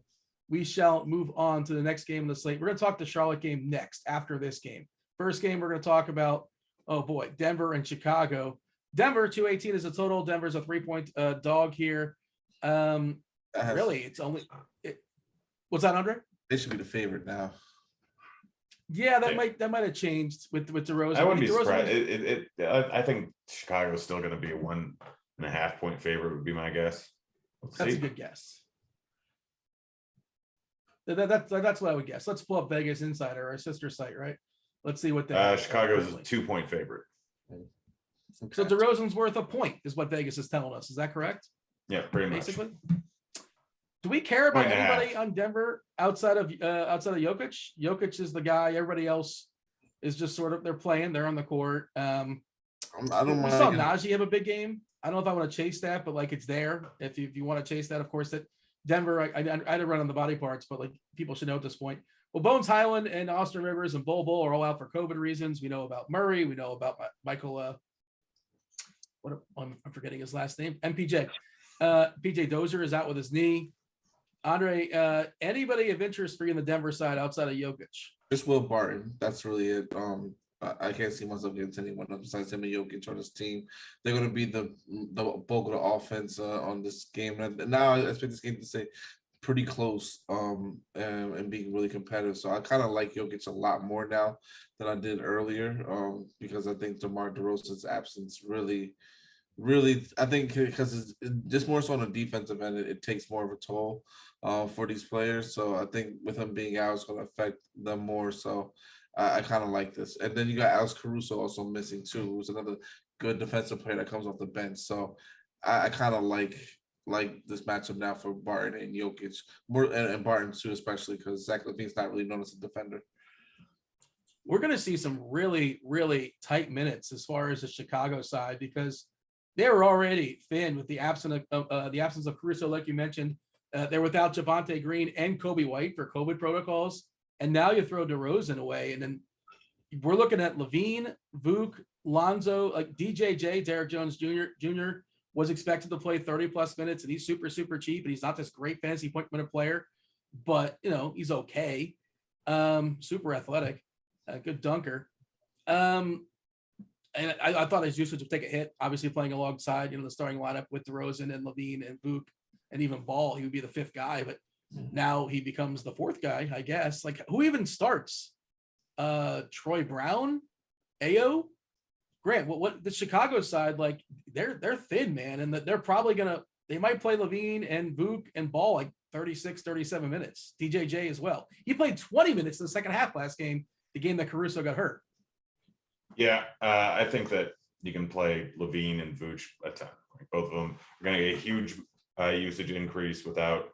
We shall move on to the next game of the slate. We're going to talk the Charlotte game next after this game. First game, we're going to talk about, oh boy, Denver and Chicago. Denver, 218 is a total. Denver's a 3-point dog here. Really, it's only, what's that, Andre? They should be the favorite now. Yeah, that might have changed with DeRozan. I wouldn't be surprised. I think Chicago's still going to be a 1.5 point favorite would be my guess. Let's That's see. a good guess. That's what I would guess. Let's pull up Vegas Insider, our sister site, right? Let's see what they have Chicago's a currently. 2-point favorite. So DeRozan's worth a point, is what Vegas is telling us. Is that correct? Yeah, pretty much. Basically. Do we care about Point and a anybody half. on Denver outside of Jokic? Jokic is the guy. Everybody else is just sort of they're playing. They're on the court. I We don't mind. saw Najee have a big game. I don't know if I want to chase that, but like it's there. If you want to chase that, of course, that Denver, I had to run on the body parts, but like people should know at this point. Well, Bones Highland and Austin Rivers and Bol Bol are all out for COVID reasons. We know about Murray. We know about Michael. I'm forgetting his last name. MPJ. PJ Dozier is out with his knee. Andre, anybody of interest for you in the Denver side outside of Jokic? Just Will Barton. That's really it. I can't see myself getting to anyone else besides him and Jokic on this team. They're going to be the bulk of the offense on this game. And now I expect this game to stay pretty close and being really competitive. So I kind of like Jokic a lot more now than I did earlier because I think DeMar DeRozan's absence really, I think because it's just more so on the defensive end, it takes more of a toll for these players. So I think with him being out, it's going to affect them more. So I kind of like this. And then you got Alex Caruso also missing too, who's another good defensive player that comes off the bench. So I kind of like this matchup now for Barton and Jokic, more and Barton too, especially because Zach LaVine's not really known as a defender. We're going to see some really, really tight minutes as far as the Chicago side because they were already thin with the absence of Caruso, like you mentioned. They're without Javonte Green and Kobe White for COVID protocols. And now you throw DeRozan away. And then we're looking at Levine, Vuk, Lonzo, like DJJ, Derek Jones Jr. was expected to play 30+ minutes, and he's super, super cheap. And he's not this great fantasy point minute player, but, he's okay. Super athletic, good dunker. And I thought his usage would take a hit, obviously playing alongside, the starting lineup with DeRozan and Levine and Vuk and even Ball. He would be the fifth guy, but now he becomes the fourth guy, I guess. Like, who even starts? Troy Brown, Ayo, Grant. What the Chicago side, like they're thin, man, and that they're probably they might play Levine and Vuk and Ball like 36, 37 minutes. DJJ as well. He played 20 minutes in the second half last game, the game that Caruso got hurt. Yeah, I think that you can play Levine and Vooch a ton. Like both of them are going to get a huge usage increase without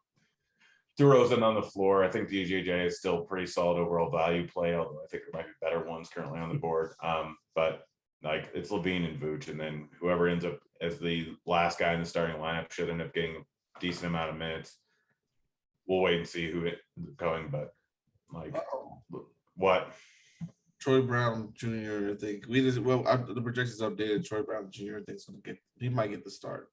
DeRozan on the floor. I think DJJ is still pretty solid overall value play, although I think there might be better ones currently on the board. But like it's Levine and Vooch, and then whoever ends up as the last guy in the starting lineup should end up getting a decent amount of minutes. We'll wait and see who it going, but like what? Troy Brown Jr. I think the projections updated. Troy Brown Jr. I think he might get the start.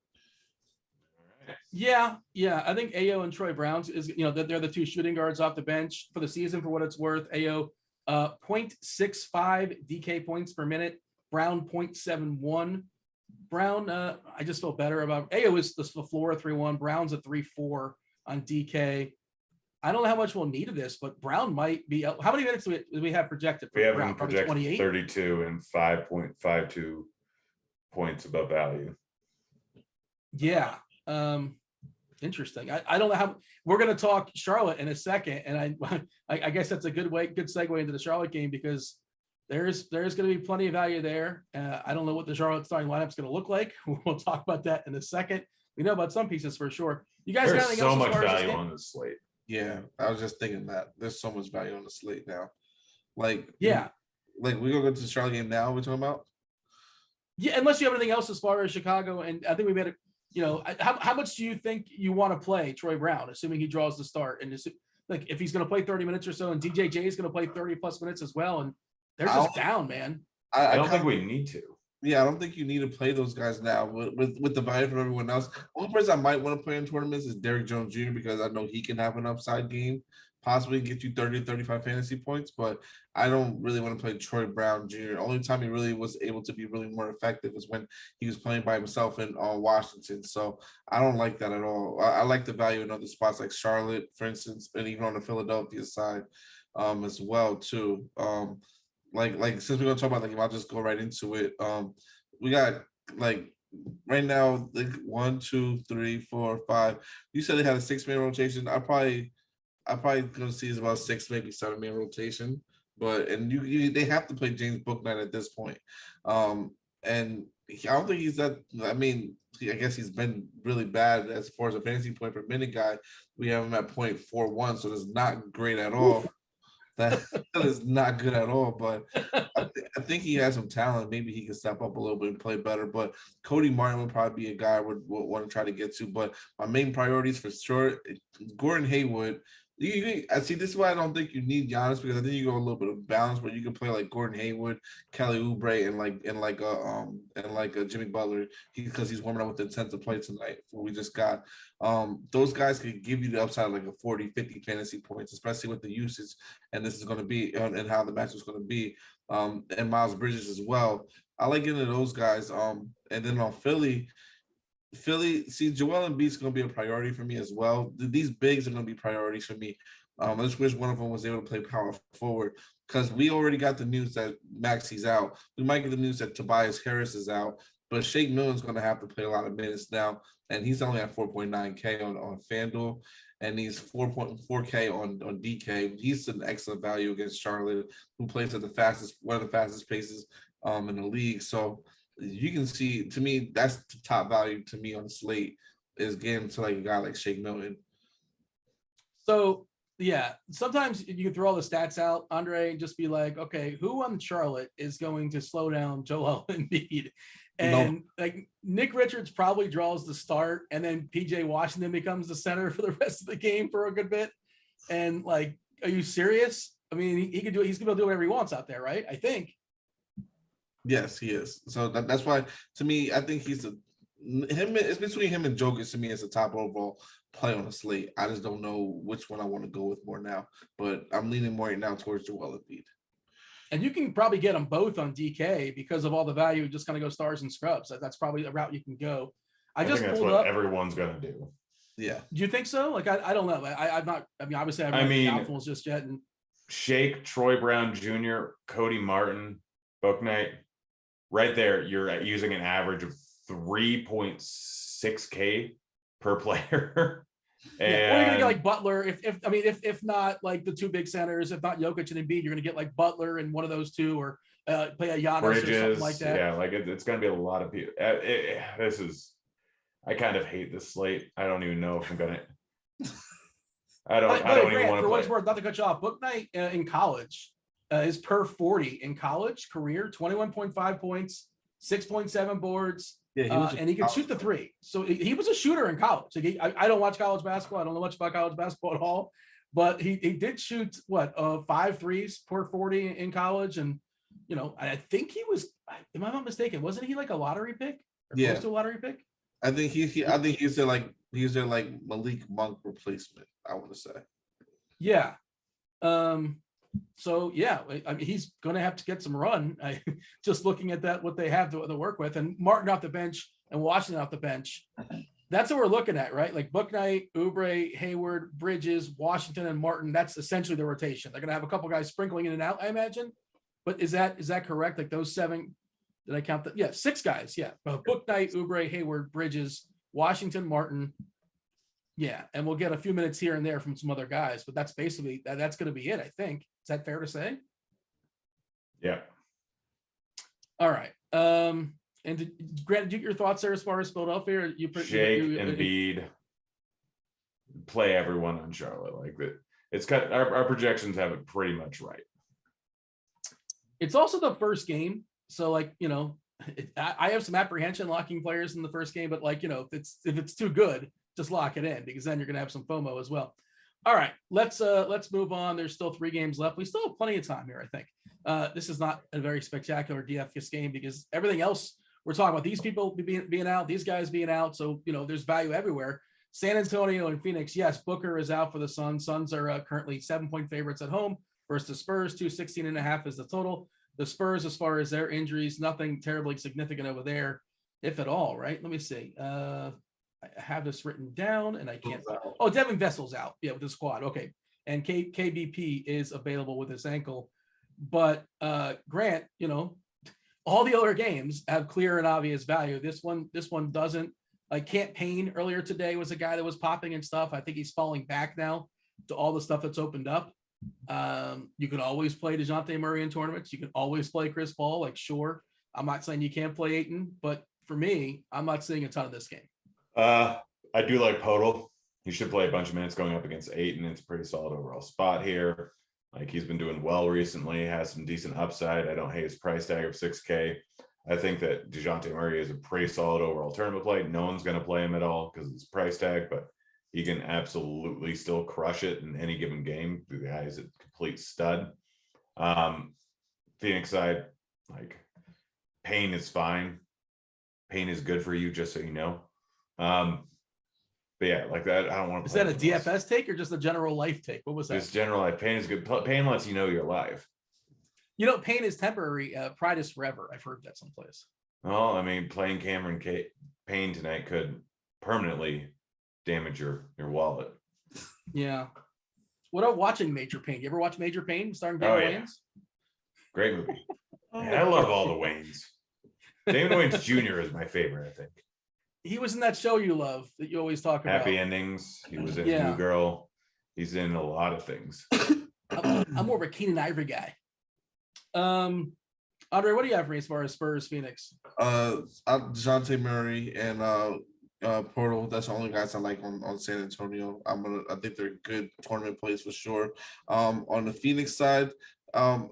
Yeah. I think Ayo and Troy Brown's is they're the two shooting guards off the bench for the season. For what it's worth, Ayo 0.65 DK points per minute. Brown 0.71. Brown, I just feel better about Ayo is the floor 3-1. Brown's a 3-4 on DK. I don't know how much we'll need of this, but Brown might be. How many minutes do we have projected? We have Brown? him projected 28? 32 and 5.52 points above value. Yeah. Interesting. I don't know how we're going to talk Charlotte in a second. And I guess that's a good segue into the Charlotte game because there's going to be plenty of value there. I don't know what the Charlotte starting lineup is going to look like. We'll talk about that in a second. We know about some pieces for sure. You guys got anything so else much as far as value this game? on this slate. Yeah, I was just thinking that there's so much value on the slate now. Like, Yeah. Like we go to the Charlotte game now. We're talking about. Yeah, unless you have anything else as far as Chicago, and I think we made it. How much do you think you want to play Troy Brown, assuming he draws the start, and like if he's going to play 30 minutes or so, and DJJ is going to play 30+ minutes as well, and they're just down, man. I don't think we need to. Yeah, I don't think you need to play those guys now with the value from everyone else. Only person I might want to play in tournaments is Derek Jones Jr. because I know he can have an upside game, possibly get you 30, 35 fantasy points, but I don't really want to play Troy Brown Jr. Only time he really was able to be really more effective was when he was playing by himself in Washington. So I don't like that at all. I like the value in other spots like Charlotte, for instance, and even on the Philadelphia side as well too. Like since we're gonna talk about the game, I'll just go right into it. We got like right now, like 1, 2, 3, 4, 5. You said they had a 6-man rotation. I probably gonna see is about 6, maybe 7-man rotation. But and they have to play James Bouknight at this point. And I don't think he's that. I mean, I guess he's been really bad as far as a fantasy point per minute guy. We have him at 0.41, so that's not great at all. That is not good at all. But I think he has some talent. Maybe he can step up a little bit and play better. But Cody Martin would probably be a guy I would want to try to get to. But my main priorities for sure, Gordon Hayward. I see. This is why I don't think you need Giannis, because I think you go a little bit of balance, but you can play like Gordon Hayward, Kelly Oubre, and like a Jimmy Butler, because he's warming up with the intent to play tonight. What we just got, those guys could give you the upside like a 40, 50 fantasy points, especially with the usage, and this is going to be and how the match is going to be, and Miles Bridges as well. I like getting to those guys, and then on Philly, see, Joel Embiid's going to be a priority for me as well. These bigs are going to be priorities for me. I just wish one of them was able to play power forward, because we already got the news that Maxi's out. We might get the news that Tobias Harris is out, but Shake Milton's going to have to play a lot of minutes now, and he's only at 4.9K on FanDuel, and he's 4.4K on DK. He's an excellent value against Charlotte, who plays at one of the fastest paces in the league. So you can see, to me, that's the top value to me on the slate, is getting to like a guy like Shake Milton. So yeah, sometimes you can throw all the stats out, Andre, and just be like, okay, who on Charlotte is going to slow down Joel Embiid? And like Nick Richards probably draws the start, and then PJ Washington becomes the center for the rest of the game for a good bit. And like, are you serious? I mean, he could do it. He's gonna do whatever he wants out there, right? I think. Yes, he is. So that's why, to me, I think it's between him and Jokic. To me, it's a top overall play on the slate. I just don't know which one I want to go with more now, but I'm leaning more right now towards Joel Embiid. And you can probably get them both on DK because of all the value. Just kind of go stars and scrubs. That's probably a route you can go. I just think that's pulled what up. everyone's gonna do. Yeah. Do you think so? Like, I don't know. I'm not. I mean, obviously, I haven't the outfalls just yet. And Shake, Troy Brown Jr., Cody Martin, Bouknight. Right there, you're using an average of 3.6K per player. And yeah, or you're gonna get like Butler, if not like the two big centers, if not Jokic and Embiid, you're gonna get like Butler and one of those two, or play a Giannis Bridges, or something like that. Yeah, like it's gonna be a lot of people. I kind of hate this slate. I don't even know if I'm gonna. I don't even want to play. For what it's worth, not to cut you off, Bouknight in college is per 40 in college career, 21.5 points, 6.7 boards. Yeah, and he could shoot the three. So he was a shooter in college. Like I don't watch college basketball. I don't know much about college basketball at all. But he did shoot 5 threes per 40 in college. And, you know, I think he was, am I not mistaken? Wasn't he like a lottery pick? Or close to a lottery pick? I think he's their like Malik Monk replacement, I want to say. Yeah. So yeah, I mean, he's going to have to get some run. Just looking at that, what they have to work with, and Martin off the bench and Washington off the bench. That's what we're looking at, right? Like Bouknight, Oubre, Hayward, Bridges, Washington, and Martin. That's essentially the rotation. They're going to have a couple guys sprinkling in and out, I imagine. But is that correct? Like those 7? Did I count that? Yeah, 6 guys. Yeah, Bouknight, Oubre, Hayward, Bridges, Washington, Martin. Yeah, and we'll get a few minutes here and there from some other guys, but that's basically that's going to be it, I think. Is that fair to say? Yeah. All right. And Grant, your thoughts there as far as Philadelphia? Shake, Embiid, play everyone on Charlotte. Like that. It's got our projections have it pretty much right. It's also the first game, so like, you know, I have some apprehension locking players in the first game, but like, you know, if it's too good, just lock it in, because then you're gonna have some FOMO as well. All right, let's move on. There's still 3 games left. We still have plenty of time here, I think. This is not a very spectacular DFS game because everything else we're talking about, these people being out, these guys being out. So, you know, there's value everywhere. San Antonio and Phoenix, yes, Booker is out for the Suns. Suns are currently 7-point favorites at home versus the Spurs. 216.5 is the total. The Spurs, as far as their injuries, nothing terribly significant over there, if at all, right? Let me see. I have this written down and I can't. Oh, Devin Vessel's out. Yeah, with the squad. Okay. And KBP is available with his ankle. But Grant, you know, all the other games have clear and obvious value. This one doesn't. Like Camp Payne earlier today was a guy that was popping and stuff. I think he's falling back now to all the stuff that's opened up. You can always play DeJounte Murray in tournaments. You can always play Chris Paul. Like, sure, I'm not saying you can't play Ayton, but for me, I'm not seeing a ton of this game. I do like Podol. He should play a bunch of minutes going up against Ayton. It's a pretty solid overall spot here. Like, he's been doing well recently, has some decent upside. I don't hate his price tag of $6K. I think that DeJounte Murray is a pretty solid overall tournament play. No one's going to play him at all because of his price tag, but he can absolutely still crush it in any given game. The guy is a complete stud. Phoenix side, like, Payne is fine. Payne is good for you, just so you know. But yeah, like that, I don't want to. Is that a DFS take or just a general life take? What was that? Just general life. Payne is good. Payne lets you know you're alive. You know, Payne is temporary. Pride is forever. I've heard that someplace. Well, I mean, playing Cameron Payne tonight could permanently damage your wallet. Yeah. What about watching Major Payne? You ever watch Major Payne starring Damon Wayans? Great movie. Man, I love all the Wayans. Damon Wayans Jr. is my favorite, I think. He was in that show you love that you always talk about. Happy Endings. He was in New Girl. He's in a lot of things. I'm more of a Keenan Ivory guy. Andre, what do you have for me as far as Spurs Phoenix? DeJounte Murray and Portal. That's the only guys I like on San Antonio. I think they're good tournament plays for sure. On the Phoenix side, I'm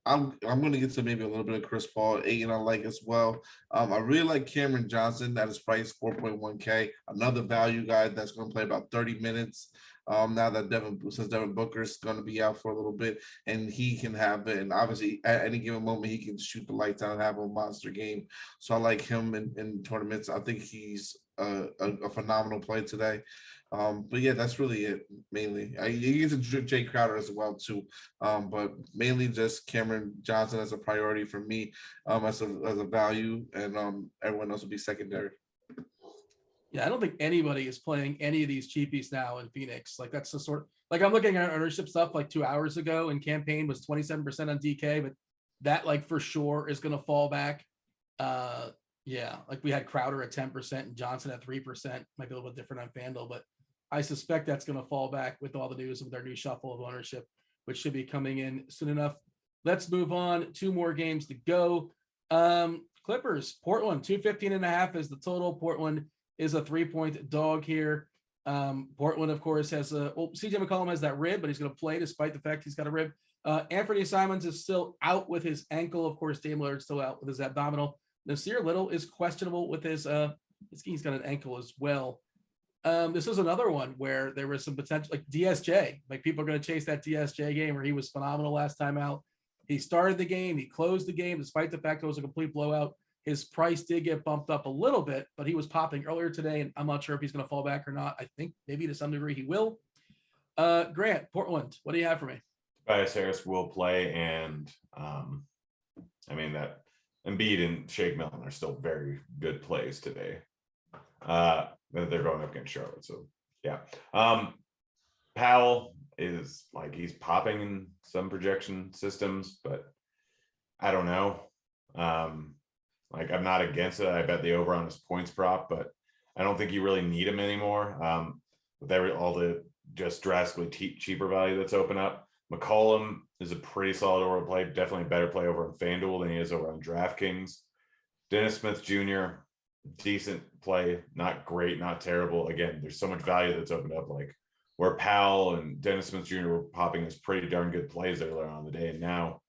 going to get to maybe a little bit of Chris Paul. Ayton I like as well. I really like Cameron Johnson at his price, 4.1K. Another value guy that's going to play about 30 minutes. Now that Devin Booker is going to be out for a little bit, and he can have it. And obviously, at any given moment, he can shoot the lights out and have a monster game. So I like him in tournaments. I think he's a phenomenal play today. But yeah, that's really it mainly. You get to Jay Crowder as well too, but mainly just Cameron Johnson as a priority for me, as a value, and everyone else will be secondary. Yeah, I don't think anybody is playing any of these cheapies now in Phoenix. Like, that's the sort. Like, I'm looking at ownership stuff like 2 hours ago, and campaign was 27% on DK, but that, like, for sure is going to fall back. Yeah, like we had Crowder at 10% and Johnson at 3%. Might be a little bit different on FanDuel, but I suspect that's going to fall back with all the news of their new shuffle of ownership, which should be coming in soon enough. Let's move on. 2 more games to go. Clippers, Portland, 215.5 is the total. Portland is a 3-point dog here. Portland, of course, has CJ McCollum has that rib, but he's going to play despite the fact he's got a rib. Anthony Simons is still out with his ankle. Of course, Dame Lillard's still out with his abdominal. Nasir Little is questionable with his he's got an ankle as well. This is another one where there was some potential, like DSJ. Like, people are going to chase that DSJ game where he was phenomenal last time out. He started the game, he closed the game, despite the fact it was a complete blowout. His price did get bumped up a little bit, but he was popping earlier today, and I'm not sure if he's going to fall back or not. I think maybe to some degree he will. Grant, Portland, what do you have for me? Tobias Harris will play, and I mean, that Embiid and Shake Milton are still very good plays today. They're going up against Charlotte, so yeah. Powell is, like, he's popping in some projection systems, but I don't know. Like, I'm not against it. I bet the over on his points prop, but I don't think you really need him anymore. With all the just drastically cheaper value that's open up. McCollum is a pretty solid overall play, definitely a better play over on FanDuel than he is over on DraftKings. Dennis Smith Jr., decent play, not great, not terrible. Again, there's so much value that's opened up, like where Powell and Dennis Smith Jr. were popping as pretty darn good plays earlier on the day, and now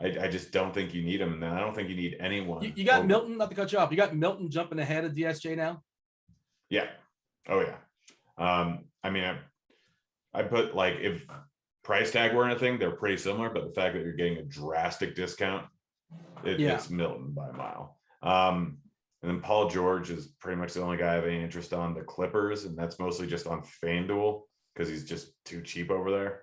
I just don't think you need him, and I don't think you need anyone. You got Milton, not to cut you off. You got Milton jumping ahead of DSJ now. Yeah. Oh yeah. I mean, I put, like, if price tag weren't a thing, they're pretty similar, but the fact that you're getting a drastic discount, it's Milton by a mile. And then Paul George is pretty much the only guy I have any interest on the Clippers, and that's mostly just on FanDuel because he's just too cheap over there.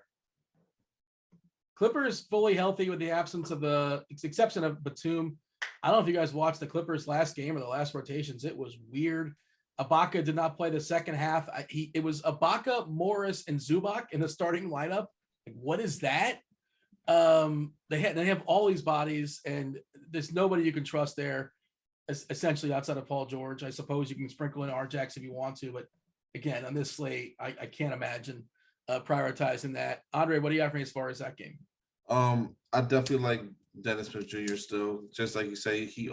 Clippers fully healthy with the absence of the exception of Batum. I don't know if you guys watched the Clippers last game or the last rotations. It was weird. Ibaka did not play the second half. It was Ibaka, Morris, and Zubac in the starting lineup. Like, what is that? They have all these bodies, and there's nobody you can trust there, essentially outside of Paul George. I suppose you can sprinkle in Rjax if you want to, but again, on this slate, I can't imagine prioritizing that. Andre, what do you have for me as far as that game? I definitely like Dennis Smith Jr. still. Just like you say, he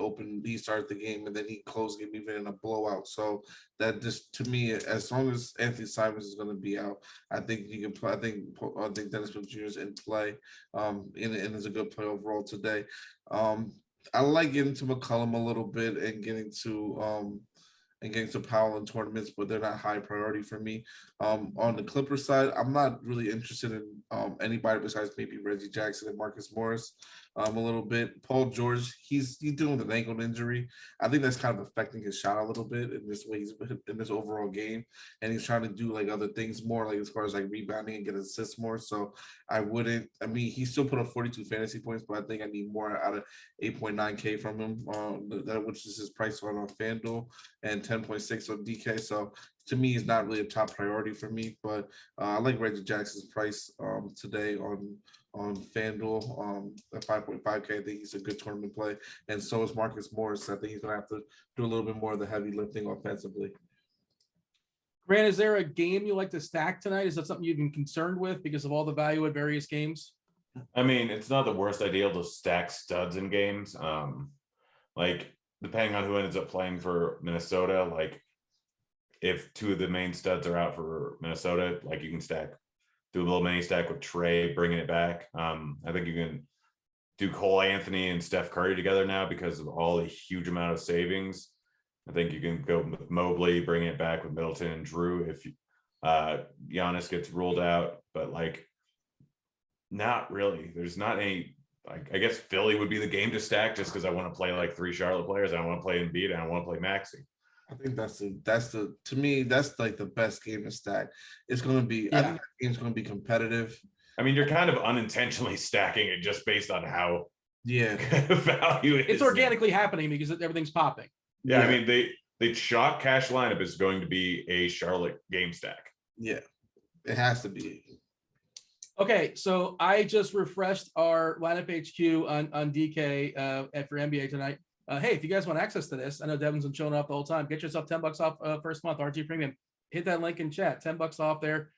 started the game and then he closed the game even in a blowout. So that just, to me, as long as Anthony Simons is going to be out, I think you can play. I think Dennis Smith Jr. is in play. And is a good play overall today. I like getting to McCollum a little bit and getting to Powell in tournaments, but they're not high priority for me. On the Clippers side, I'm not really interested in anybody besides maybe Reggie Jackson and Marcus Morris a little bit. Paul George, he's dealing with an ankle injury. I think that's kind of affecting his shot a little bit in this way in this overall game, and he's trying to do like other things more, like as far as like rebounding and get assists more. So he still put up 42 fantasy points, but I think I need more out of 8.9K from him, which is his price on FanDuel, and 10.6 on DK. So to me, he's not really a top priority for me, but I like Reggie Jackson's price today on FanDuel at 5.5K. I think he's a good tournament play, and so is Marcus Morris. I think he's going to have to do a little bit more of the heavy lifting offensively. Grant, is there a game you like to stack tonight? Is that something you've been concerned with because of all the value at various games? I mean, it's not the worst idea to stack studs in games. Like depending on who ends up playing for Minnesota, like if two of the main studs are out for Minnesota, like you can do a little mini stack with Trey, bringing it back. I think you can do Cole Anthony and Steph Curry together now because of all the huge amount of savings. I think you can go with Mobley, bring it back with Middleton and Drew if Giannis gets ruled out, but like not really. There's not any, like, I guess Philly would be the game to stack just because I want to play like 3 Charlotte players. I want to play Embiid and I want to play Maxey. I think to me, that's like the best game to stack. It's going to be, I think that game's going to be competitive. I mean, you're kind of unintentionally stacking it just based on how value it is. It's organically happening because everything's popping. Yeah, I mean, they chalk cash lineup is going to be a Charlotte game stack. Yeah, it has to be. Okay, so I just refreshed our lineup HQ on DK for NBA tonight. Hey, if you guys want access to this, I know Devin's been showing up the whole time. Get yourself $10 off first month RG Premium. Hit that link in chat. $10 off there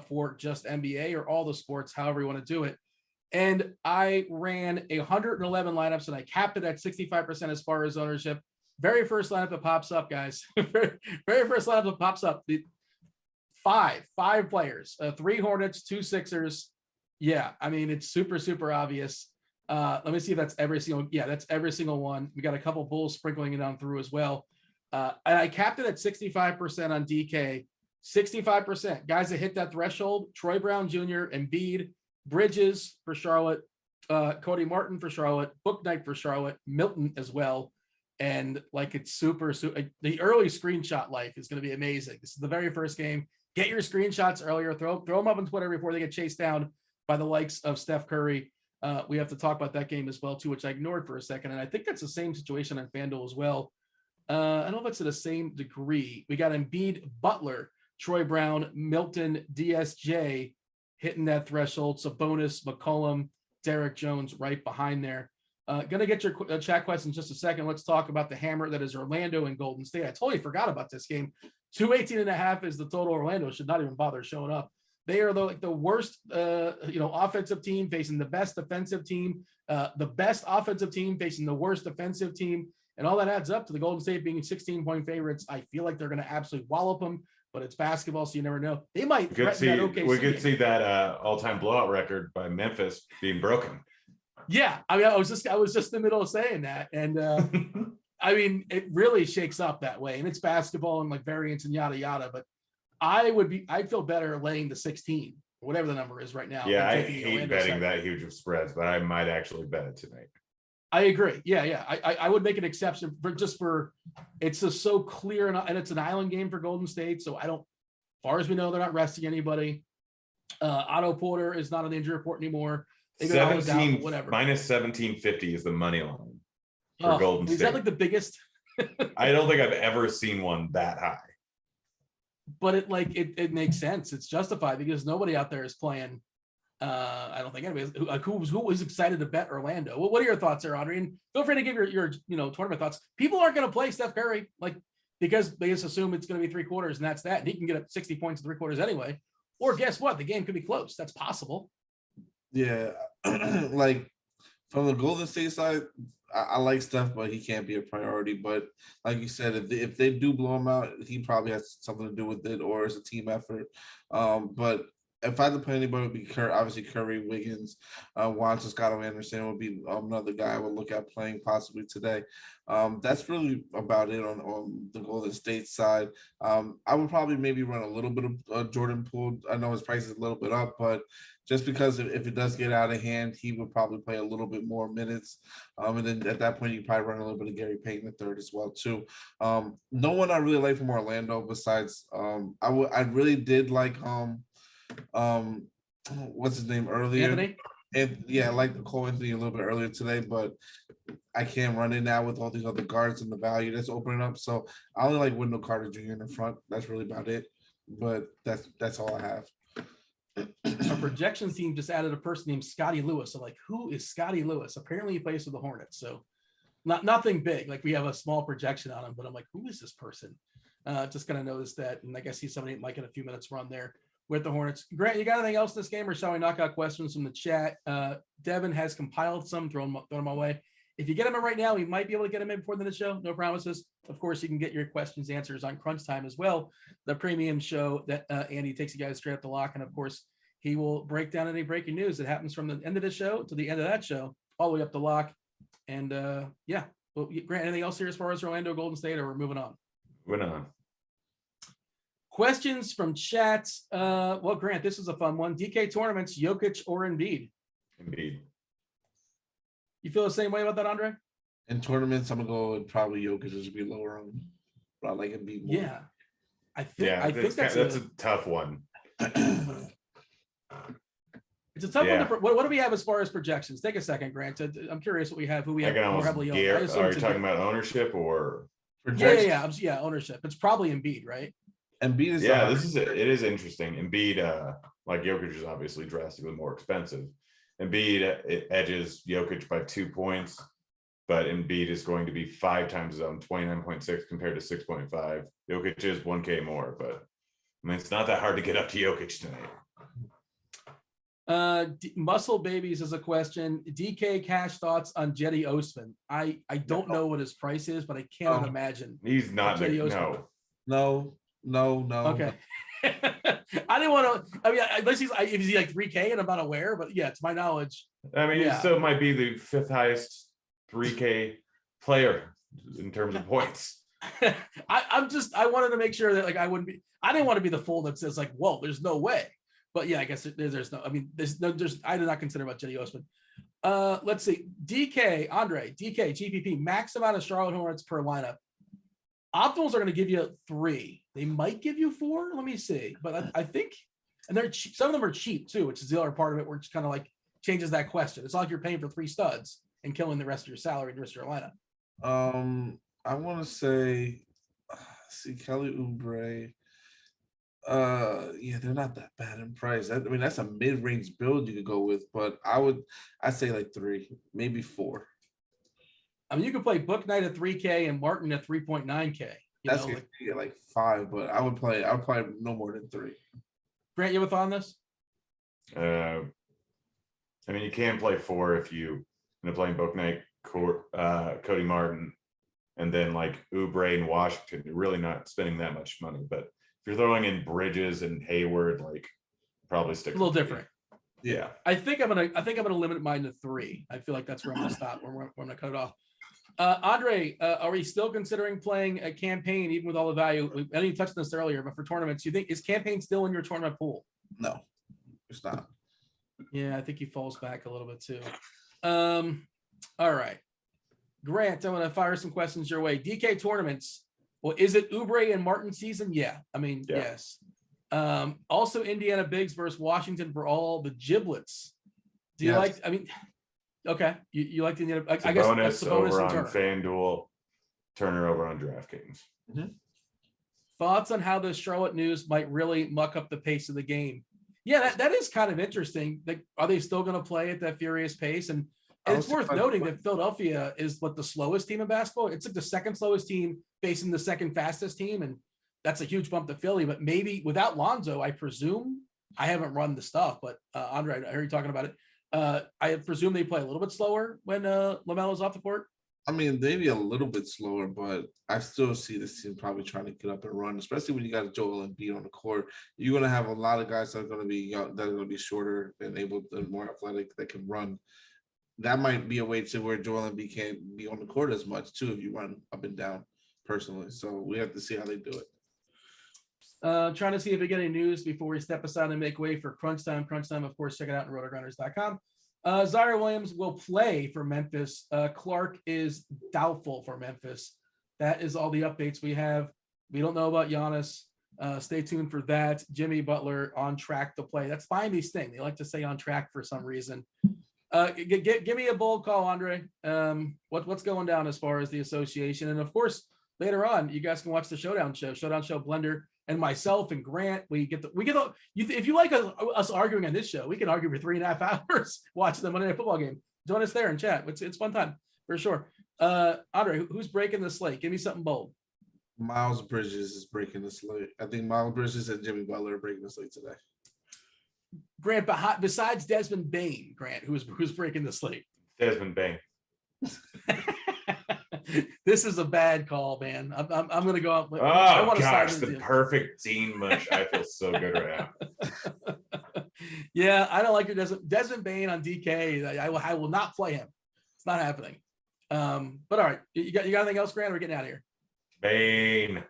for just NBA or all the sports, however you want to do it. And I ran 111 lineups and I capped it at 65% as far as ownership. Very first lineup that pops up, guys. very first lineup that pops up. Five players, 3 Hornets, 2 Sixers. Yeah, I mean, it's super, super obvious. Let me see if that's every single. Yeah, that's every single one. We got a couple Bulls sprinkling it on through as well. And I capped it at 65% on DK. 65%. Guys that hit that threshold: Troy Brown Jr., Embiid, Bridges for Charlotte, Cody Martin for Charlotte, Book Knight for Charlotte, Milton as well. And like it's super. The early screenshot life is going to be amazing. This is the very first game. Get your screenshots earlier. Throw them up on Twitter before they get chased down by the likes of Steph Curry. We have to talk about that game as well, too, which I ignored for a second. And I think that's the same situation on FanDuel as well. I don't know if it's to the same degree. We got Embiid, Butler, Troy Brown, Milton, DSJ hitting that threshold. Sabonis, McCollum, Derek Jones right behind there. Going to get your chat questions in just a second. Let's talk about the hammer that is Orlando and Golden State. I totally forgot about this game. 218.5 is the total. Orlando should not even bother showing up. They are the worst, offensive team facing the best defensive team, the best offensive team facing the worst defensive team. And all that adds up to the Golden State being 16-point favorites. I feel like they're going to absolutely wallop them, but it's basketball, so you never know. They might threaten that OKC. We could see that all-time blowout record by Memphis being broken. Yeah, I mean, I was just in the middle of saying that, and I mean, it really shakes up that way, and it's basketball and like variance and yada yada. But I'd feel better laying the 16, whatever the number is right now. Yeah, I hate betting that huge of spreads, but I might actually bet it tonight. I agree. Yeah. I would make an exception for it's just so clear and it's an island game for Golden State. So as far as we know, they're not resting anybody. Otto Porter is not an injury report anymore. They've been always out, whatever. Minus 1750 is the money line for Golden State. Is that like the biggest? I don't think I've ever seen one that high. But it makes sense. It's justified because nobody out there is playing I don't think anybody's who was excited to bet Orlando. Well, what are your thoughts there, Andre? And feel free to give your tournament thoughts. People aren't going to play Steph Curry because they just assume it's going to be 3 quarters and that's that. And he can get up 60 points in 3 quarters anyway. Or guess what? The game could be close. That's possible. Yeah, like from the Golden State side, I like Steph, but he can't be a priority. But like you said, if they do blow him out, he probably has something to do with it, or it's a team effort. But if I had to play anybody, it would be obviously Curry, Wiggins, Juan Toscano Anderson would be another guy I would look at playing possibly today. That's really about it on the Golden State side. I would probably maybe run a little bit of Jordan Poole. I know his price is a little bit up, but just because if it does get out of hand, he would probably play a little bit more minutes. And then at that point, you probably run a little bit of Gary Payton the third as well too. No one I really like from Orlando besides I really did like what's his name earlier? Anthony? And yeah, I like the Cole Anthony a little bit earlier today, but I can't run it now with all these other guards and the value that's opening up. So I only like Wendell Carter Jr. in the front. That's really about it. But that's all I have. Our projections team just added a person named Scotty Lewis. So who is Scotty Lewis? Apparently he plays for the Hornets. So nothing big. We have a small projection on him, but I'm like, who is this person? Just kind of noticed that. And I guess he's somebody might get a few minutes run there with the Hornets. Grant, you got anything else in this game, or shall we knock out questions from the chat? Devin has compiled some, throw them my way. If you get them in right now, we might be able to get them in before the show. No promises. Of course, you can get your questions answers on Crunch Time as well, the premium show that Andy takes you guys straight up the lock. And of course, he will break down any breaking news that happens from the end of the show to the end of that show, all the way up the lock. And yeah, well, Grant, anything else here as far as Orlando, Golden State, or we're moving on? Moving on. Questions from chats. Well, Grant, this is a fun one. DK tournaments, Jokic or Embiid? Embiid. You feel the same way about that, Andre? In tournaments, I'm gonna go with probably Jokic just be lower on, but I like Embiid more. Yeah, I think that's a tough one. It's a tough one. What do we have as far as projections? Take a second, Grant. I'm curious who we have more heavily owned. Are you talking about ownership or? Yeah, ownership. It's probably Embiid, right? Embiid is it is interesting. Embiid, like Jokic is obviously drastically more expensive. Embiid it edges Jokic by 2 points, but Embiid is going to be 5 times his own, 29.6 compared to 6.5. Jokic is 1K more, but I mean it's not that hard to get up to Jokic tonight. Muscle Babies is a question. DK cash thoughts on Jetty Osman. I don't know what his price is, but I cannot imagine. He's not No. Okay. I didn't want to. I mean, unless he's 3K and I'm not aware, but yeah, to my knowledge. I mean, he still might be the 5th highest 3K player in terms of points. I wanted to make sure that I didn't want to be the fool that says whoa, there's no way. But yeah, I guess there's no. I mean, I did not consider about Jetty Osman. Let's see. DK GPP max amount of Charlotte Hornets per lineup. Optimals are going to give you 3. They might give you 4. Let me see. But I think, and they're cheap. Some of them are cheap too, which is the other part of it, where it's kind of changes that question. It's not like you're paying for 3 studs and killing the rest of your salary and the rest of your lineup. I want to say, Kelly Oubre. Yeah, they're not that bad in price. I mean, that's a mid-range build you could go with, but I'd say 3, maybe 4. I mean, you could play Book Knight at 3K and Martin at 3.9K. That's like 5, but I would play no more than 3. Grant, you have a thought on this? I mean, you can play 4 if you playing Book Knight, Cody Martin, and then Oubre and Washington. You're really not spending that much money, but if you're throwing in Bridges and Hayward, probably stick a little different. Yeah, I think I'm gonna limit mine to 3. I feel like that's where I'm gonna stop. Where I'm gonna cut it off. Andre, are we still considering playing a campaign even with all the value? I know you touched on this earlier, but for tournaments, you think is campaign still in your tournament pool? No, it's not. Yeah, I think he falls back a little bit too. All right, Grant, I want to fire some questions your way. DK tournaments. Well, is it Oubre and Martin season? Yeah, I mean, yes. Also, Indiana Bigs versus Washington for all the giblets. Do you like? I mean, okay, you like the Indiana? I guess bonus that's the bonus over on Turner. FanDuel, Turner over on DraftKings. Mm-hmm. Thoughts on how the Charlotte news might really muck up the pace of the game? Yeah, that is kind of interesting. Like, are they still going to play at that furious pace? And it's worth noting that Philadelphia is the slowest team in basketball. It's like the second slowest team facing the second fastest team. And that's a huge bump to Philly. But maybe without Lonzo, I presume, I haven't run the stuff, but Andre, I heard you talking about it. I presume they play a little bit slower when LaMelo's off the court. I mean, maybe a little bit slower, but I still see this team probably trying to get up and run, especially when you got Joel Embiid on the court. You're going to have a lot of guys that are going to be young, that are going to be shorter and able to more athletic that can run. That might be a way to where Joel Embiid can't be on the court as much too if you run up and down personally. So we have to see how they do it. Trying to see if we get any news before we step aside and make way for Crunch Time. Crunch Time, of course, check it out at rotogrinders.com. Zaire Williams will play for Memphis. Clark is doubtful for Memphis. That is all the updates we have. We don't know about Giannis. Stay tuned for that. Jimmy Butler on track to play. That's Spivey's thing. They like to say on track for some reason. Give me a bold call, Andre. What's going down as far as the association? And of course, later on, you guys can watch the Showdown Show Blender, and myself and Grant. If you like us arguing on this show, we can argue for 3.5 hours watching the Monday Night Football game. Join us there and chat. It's fun time for sure. Andre, who's breaking the slate? Give me something bold. Miles Bridges is breaking the slate. I think Miles Bridges and Jimmy Butler are breaking the slate today. Grant, besides Desmond Bain, Grant, who's breaking the slate? Desmond Bain. This is a bad call, man. I'm going to go out. Oh gosh, the perfect Dean mush. I feel so good right now. Yeah, I don't like your Desmond Bain on DK. I will not play him. It's not happening. But all right, you got anything else, Grant? Or we're getting out of here. Bain.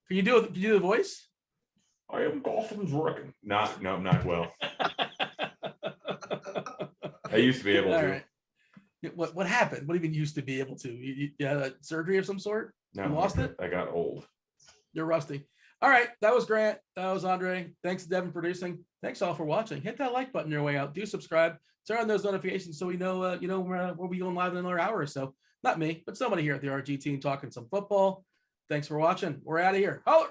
Can you do the voice? I am Gotham's wrecking. No, not well. I used to be able to. Right. What happened? What even used to be able to? You had a surgery of some sort? No, you lost it? I got old. You're rusty. All right, that was Grant. That was Andre. Thanks to Devin producing. Thanks all for watching. Hit that like button your way out. Do subscribe. Turn on those notifications so we know we'll be going live in another hour or so. Not me, but somebody here at the RG team talking some football. Thanks for watching. We're out of here. Holler!